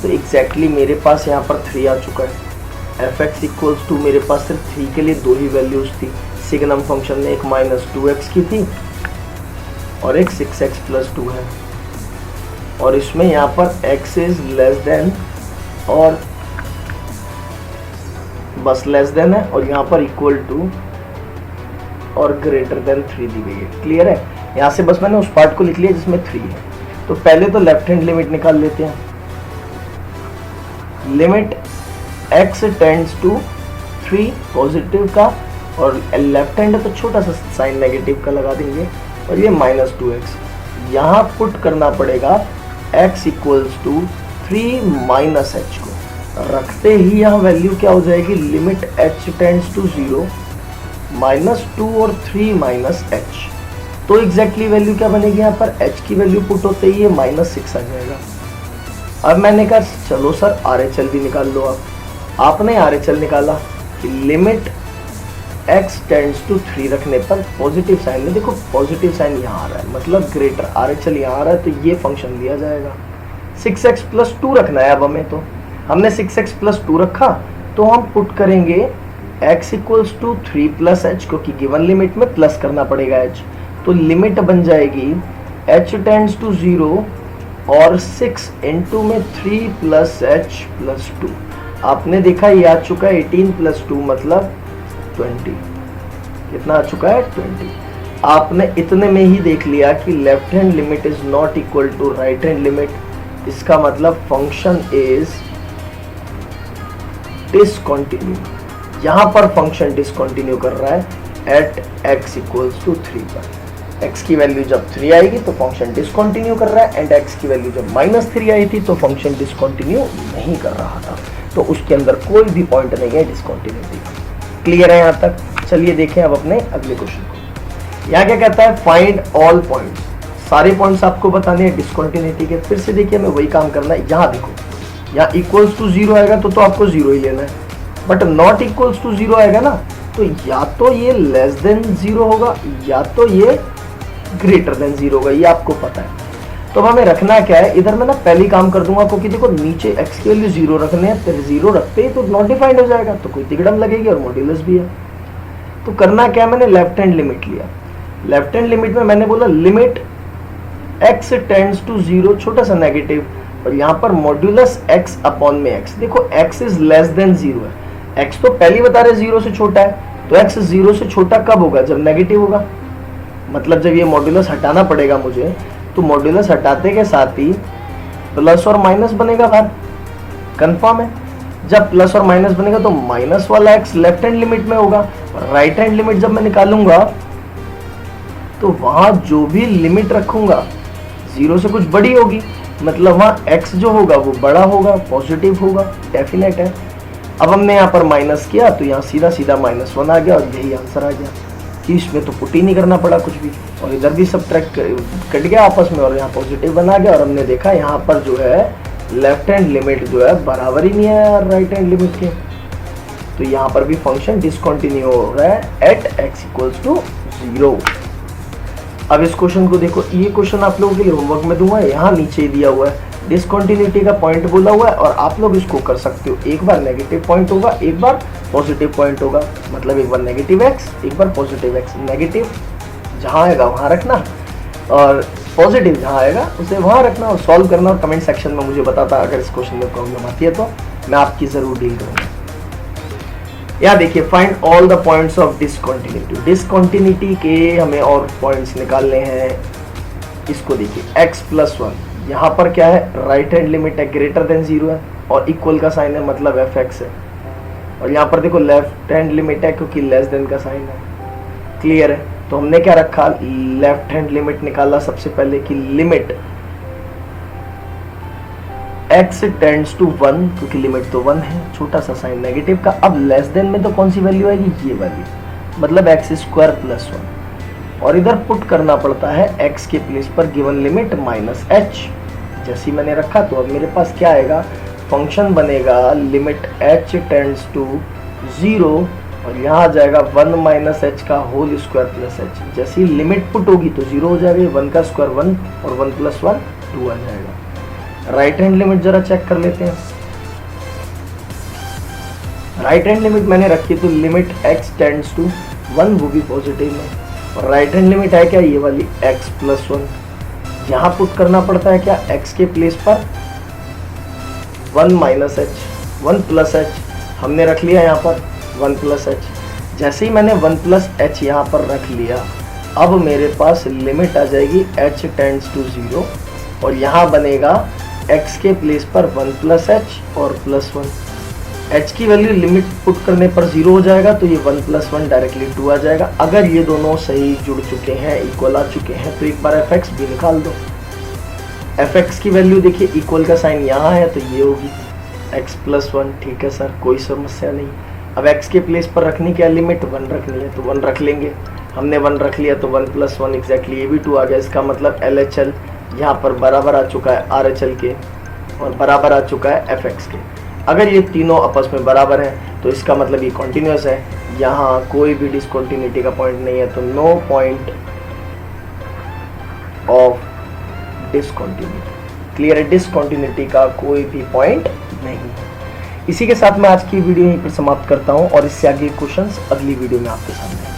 एग्जैक्टली मेरे पास यहाँ पर 3 आ चुका है। fx इक्वल्स टू, मेरे पास सिर्फ 3 के लिए 2 ही वैल्यूज थी सिग्नम फंक्शन में, एक -2x की थी और एक 6x + 2 है, और इसमें यहाँ पर x इज लेस देन और बस लेस देन है, और यहाँ पर इक्वल टू और ग्रेटर देन 3 दी गई है। क्लियर है, यहाँ से बस मैंने उस पार्ट को लिख लिया जिसमें 3 है। तो पहले तो लेफ्ट हैंड लिमिट निकाल लेते हैं। Limit x tends to 3 positive का, और लेफ्ट हैंड है तो छोटा सा साइन नेगेटिव का लगा देंगे, और ये -2x। यहाँ पुट करना पड़ेगा x इक्वल्स टू 3 -h को, रखते ही यहाँ वैल्यू क्या हो जाएगी, लिमिट h टेंड्स टू 0 -2 और 3 -h। तो एग्जैक्टली वैल्यू क्या बनेगी, यहाँ पर h की वैल्यू पुट होते ही ये -6 आ जाएगा। अब मैंने कहा चलो सर RHL भी निकाल लो। आपने RHL निकाला कि लिमिट x टेंड्स टू 3 रखने पर पॉजिटिव साइन में, देखो पॉजिटिव साइन यहाँ आ रहा है, मतलब ग्रेटर, RHL यहाँ आ रहा है, तो ये फंक्शन दिया जाएगा। 6x + 2 रखना है अब हमें, तो हमने 6x + 2 रखा, तो हम पुट करेंगे x इक्वल्स टू 3 + h, क्योंकि गिवन लिमिट में प्लस करना पड़ेगा h, तो लिमिट बन जाएगी h टेंड्स टू 0 और 6 इंटू में 3 + h + 2। आपने देखा ये आ चुका है 18 + 2 मतलब 20। कितना आ चुका है, 20। आपने इतने में ही देख लिया कि left hand limit is not equal to right hand limit. इसका मतलब फंक्शन इज डिसकंटिन्यू। यहाँ पर फंक्शन डिसकंटिन्यू कर रहा है, एट x इक्वल्स टू 3 पर। x की वैल्यू जब 3 आएगी तो फंक्शन डिसकंटिन्यू कर रहा है, एंड x की वैल्यू जब -3 आई थी तो फंक्शन डिसकंटिन्यू नहीं कर रहा था, तो उसके अंदर कोई भी पॉइंट नहीं है डिसकंटिन्यूटी का। क्लियर है यहाँ तक? चलिए देखें अब अपने अगले क्वेश्चन को। यहाँ क्या कहता है, फाइंड ऑल पॉइंट्स, सारे पॉइंट्स आपको बताने हैं डिसकंटिन्यूटी के। फिर से देखिए हमें वही काम करना है। यहाँ देखो, यहाँ इक्वल्स टू 0 आएगा तो आपको 0 ही लेना है, बट नॉट इक्वल्स टू 0 आएगा ना, तो या तो ये लेस देन 0 होगा या तो ये ग्रेटर देन 0 होगा, ये आपको पता है। तो अब हमें रखना क्या है, इधर मैं ना पहले काम कर दूंगा, क्योंकि देखो नीचे x की वैल्यू 0 रखने हैं, फिर 0 रखते ही तो नॉट डिफाइंड हो जाएगा, तो कोई तिकड़म लगेगी और मॉड्यूलस भी है। तो करना क्या, मैंने लेफ्ट हैंड लिमिट लिया। लेफ्ट हैंड लिमिट में मैंने बोला लिमिट x टेंड्स टू 0, छोटा सा नेगेटिव, और यहाँ पर मॉड्यूलस x अपॉन में x। देखो x इज लेस देन 0 है, x तो पहले बता रहे 0 से छोटा है, तो x 0 से छोटा कब होगा, जब नेगेटिव होगा। मतलब जब ये मॉड्यूलस हटाना पड़ेगा मुझे, तो मॉड्यूलस हटाते के साथ ही प्लस और माइनस बनेगा बाहर, कंफर्म है। जब प्लस और माइनस बनेगा तो माइनस वाला x लेफ्ट हैंड लिमिट में होगा, और राइट हैंड लिमिट जब मैं निकालूंगा तो वहां जो भी लिमिट रखूंगा 0 से कुछ बड़ी होगी, मतलब वहां x जो होगा वो बड़ा होगा, पॉजिटिव होगा, डेफिनेट है। अब हमने यहाँ पर माइनस किया तो यहाँ सीधा सीधा -1 आ गया, और यही आंसर आ गया कि इसमें तो पुट ही नहीं करना पड़ा कुछ भी, और इधर भी सब ट्रैक कट गया आपस में, और यहाँ पॉजिटिव बना गया। और हमने देखा यहाँ पर जो है लेफ्ट हैंड लिमिट जो है बराबर ही नहीं है यार राइट हैंड लिमिट के, तो यहाँ पर भी फंक्शन डिसकंटिन्यू हो रहा है एट x इक्वल्स टू 0। अब इस क्वेश्चन को देखो, ये क्वेश्चन आप लोगों के लिए होमवर्क में दूंगा, यहाँ नीचे ही दिया हुआ है, डिसकंटिन्यूटी का पॉइंट बोला हुआ है, और आप लोग इसको कर सकते हो, एक बार नेगेटिव पॉइंट होगा, एक बार पॉजिटिव पॉइंट होगा, मतलब एक बार नेगेटिव x, एक बार पॉजिटिव x। नेगेटिव जहाँ आएगा वहाँ रखना, और पॉजिटिव जहाँ आएगा उसे वहाँ रखना, और सॉल्व करना, और कमेंट सेक्शन में मुझे बताता अगर इस क्वेश्चन में प्रॉब्लम आती है तो मैं आपकी जरूर डील करूँगा। यहाँ देखिए, find all the points of discontinuity. Discontinuity के हमें और पॉइंट्स निकालने हैं। इसको देखिए, x + 1, यहाँ पर क्या है, राइट हैंड लिमिट है, ग्रेटर देन 0 है, और इक्वल का साइन है, मतलब fx है। और यहाँ पर देखो लेफ्ट हैंड लिमिट है, क्योंकि लेस देन का साइन है। क्लियर है? तो हमने क्या रखा, लेफ्ट हैंड लिमिट निकाला सबसे पहले कि लिमिट x टेंड्स टू 1, क्योंकि लिमिट तो 1 है, छोटा सा साइन नेगेटिव का। अब लेस देन में तो कौन सी वैल्यू आएगी, ये वैल्यू, मतलब x² + 1, और इधर पुट करना पड़ता है x के प्लेस पर गिवन लिमिट -h। जैसी मैंने रखा तो अब मेरे पास क्या आएगा, फंक्शन बनेगा लिमिट h टेंड्स टू 0, और यहाँ आ जाएगा 1 - h का होल स्क्वायर प्लस h। जैसी लिमिट पुट होगी तो 0 हो जाएगा, 1 का स्क्वायर 1, और 1 + 1 2 आ जाएगा। राइट हैंड लिमिट जरा चेक कर लेते हैं। राइट हैंड लिमिट मैंने रखी तो लिमिट x टेंड्स टू 1, वो भी पॉजिटिव में, और राइट हैंड लिमिट है क्या, ये वाली x + 1। यहाँ पुट करना पड़ता है क्या, x के प्लेस पर 1 - h, 1 + h हमने रख लिया यहाँ पर 1 + h। जैसे ही मैंने 1 + h यहाँ पर रख लिया, अब मेरे पास लिमिट आ जाएगी h टेंड्स टू 0, और यहाँ बनेगा x के प्लेस पर 1 + h और +1। h की वैल्यू लिमिट पुट करने पर 0 हो जाएगा, तो ये 1 + 1 डायरेक्टली 2 आ जाएगा। अगर ये दोनों सही जुड़ चुके हैं, इक्वल आ चुके हैं, तो एक बार fx भी निकाल दो। fx की वैल्यू देखिए, इक्वल का साइन यहाँ है तो ये होगी x + 1। ठीक है सर, कोई समस्या नहीं। अब x के प्लेस पर रखनी क्या, लिमिट 1 रखनी है, तो 1 रख लेंगे। हमने 1 रख लिया तो 1 + 1 एग्जैक्टली ये भी 2 आ गया। इसका मतलब LHL यहाँ पर बराबर आ चुका है RHL के, और बराबर आ चुका है fx के। अगर ये तीनों आपस में बराबर है तो इसका मतलब ये कॉन्टिन्यूस है, यहाँ कोई भी डिसकंटिन्यूटी का पॉइंट नहीं है, तो no point of discontinuity. Clear है, डिसकंटिन्यूटी का कोई भी पॉइंट नहीं है। इसी के साथ मैं आज की वीडियो यहीं पर समाप्त करता हूँ, और इससे आगे क्वेश्चंस अगली वीडियो में आपके सामने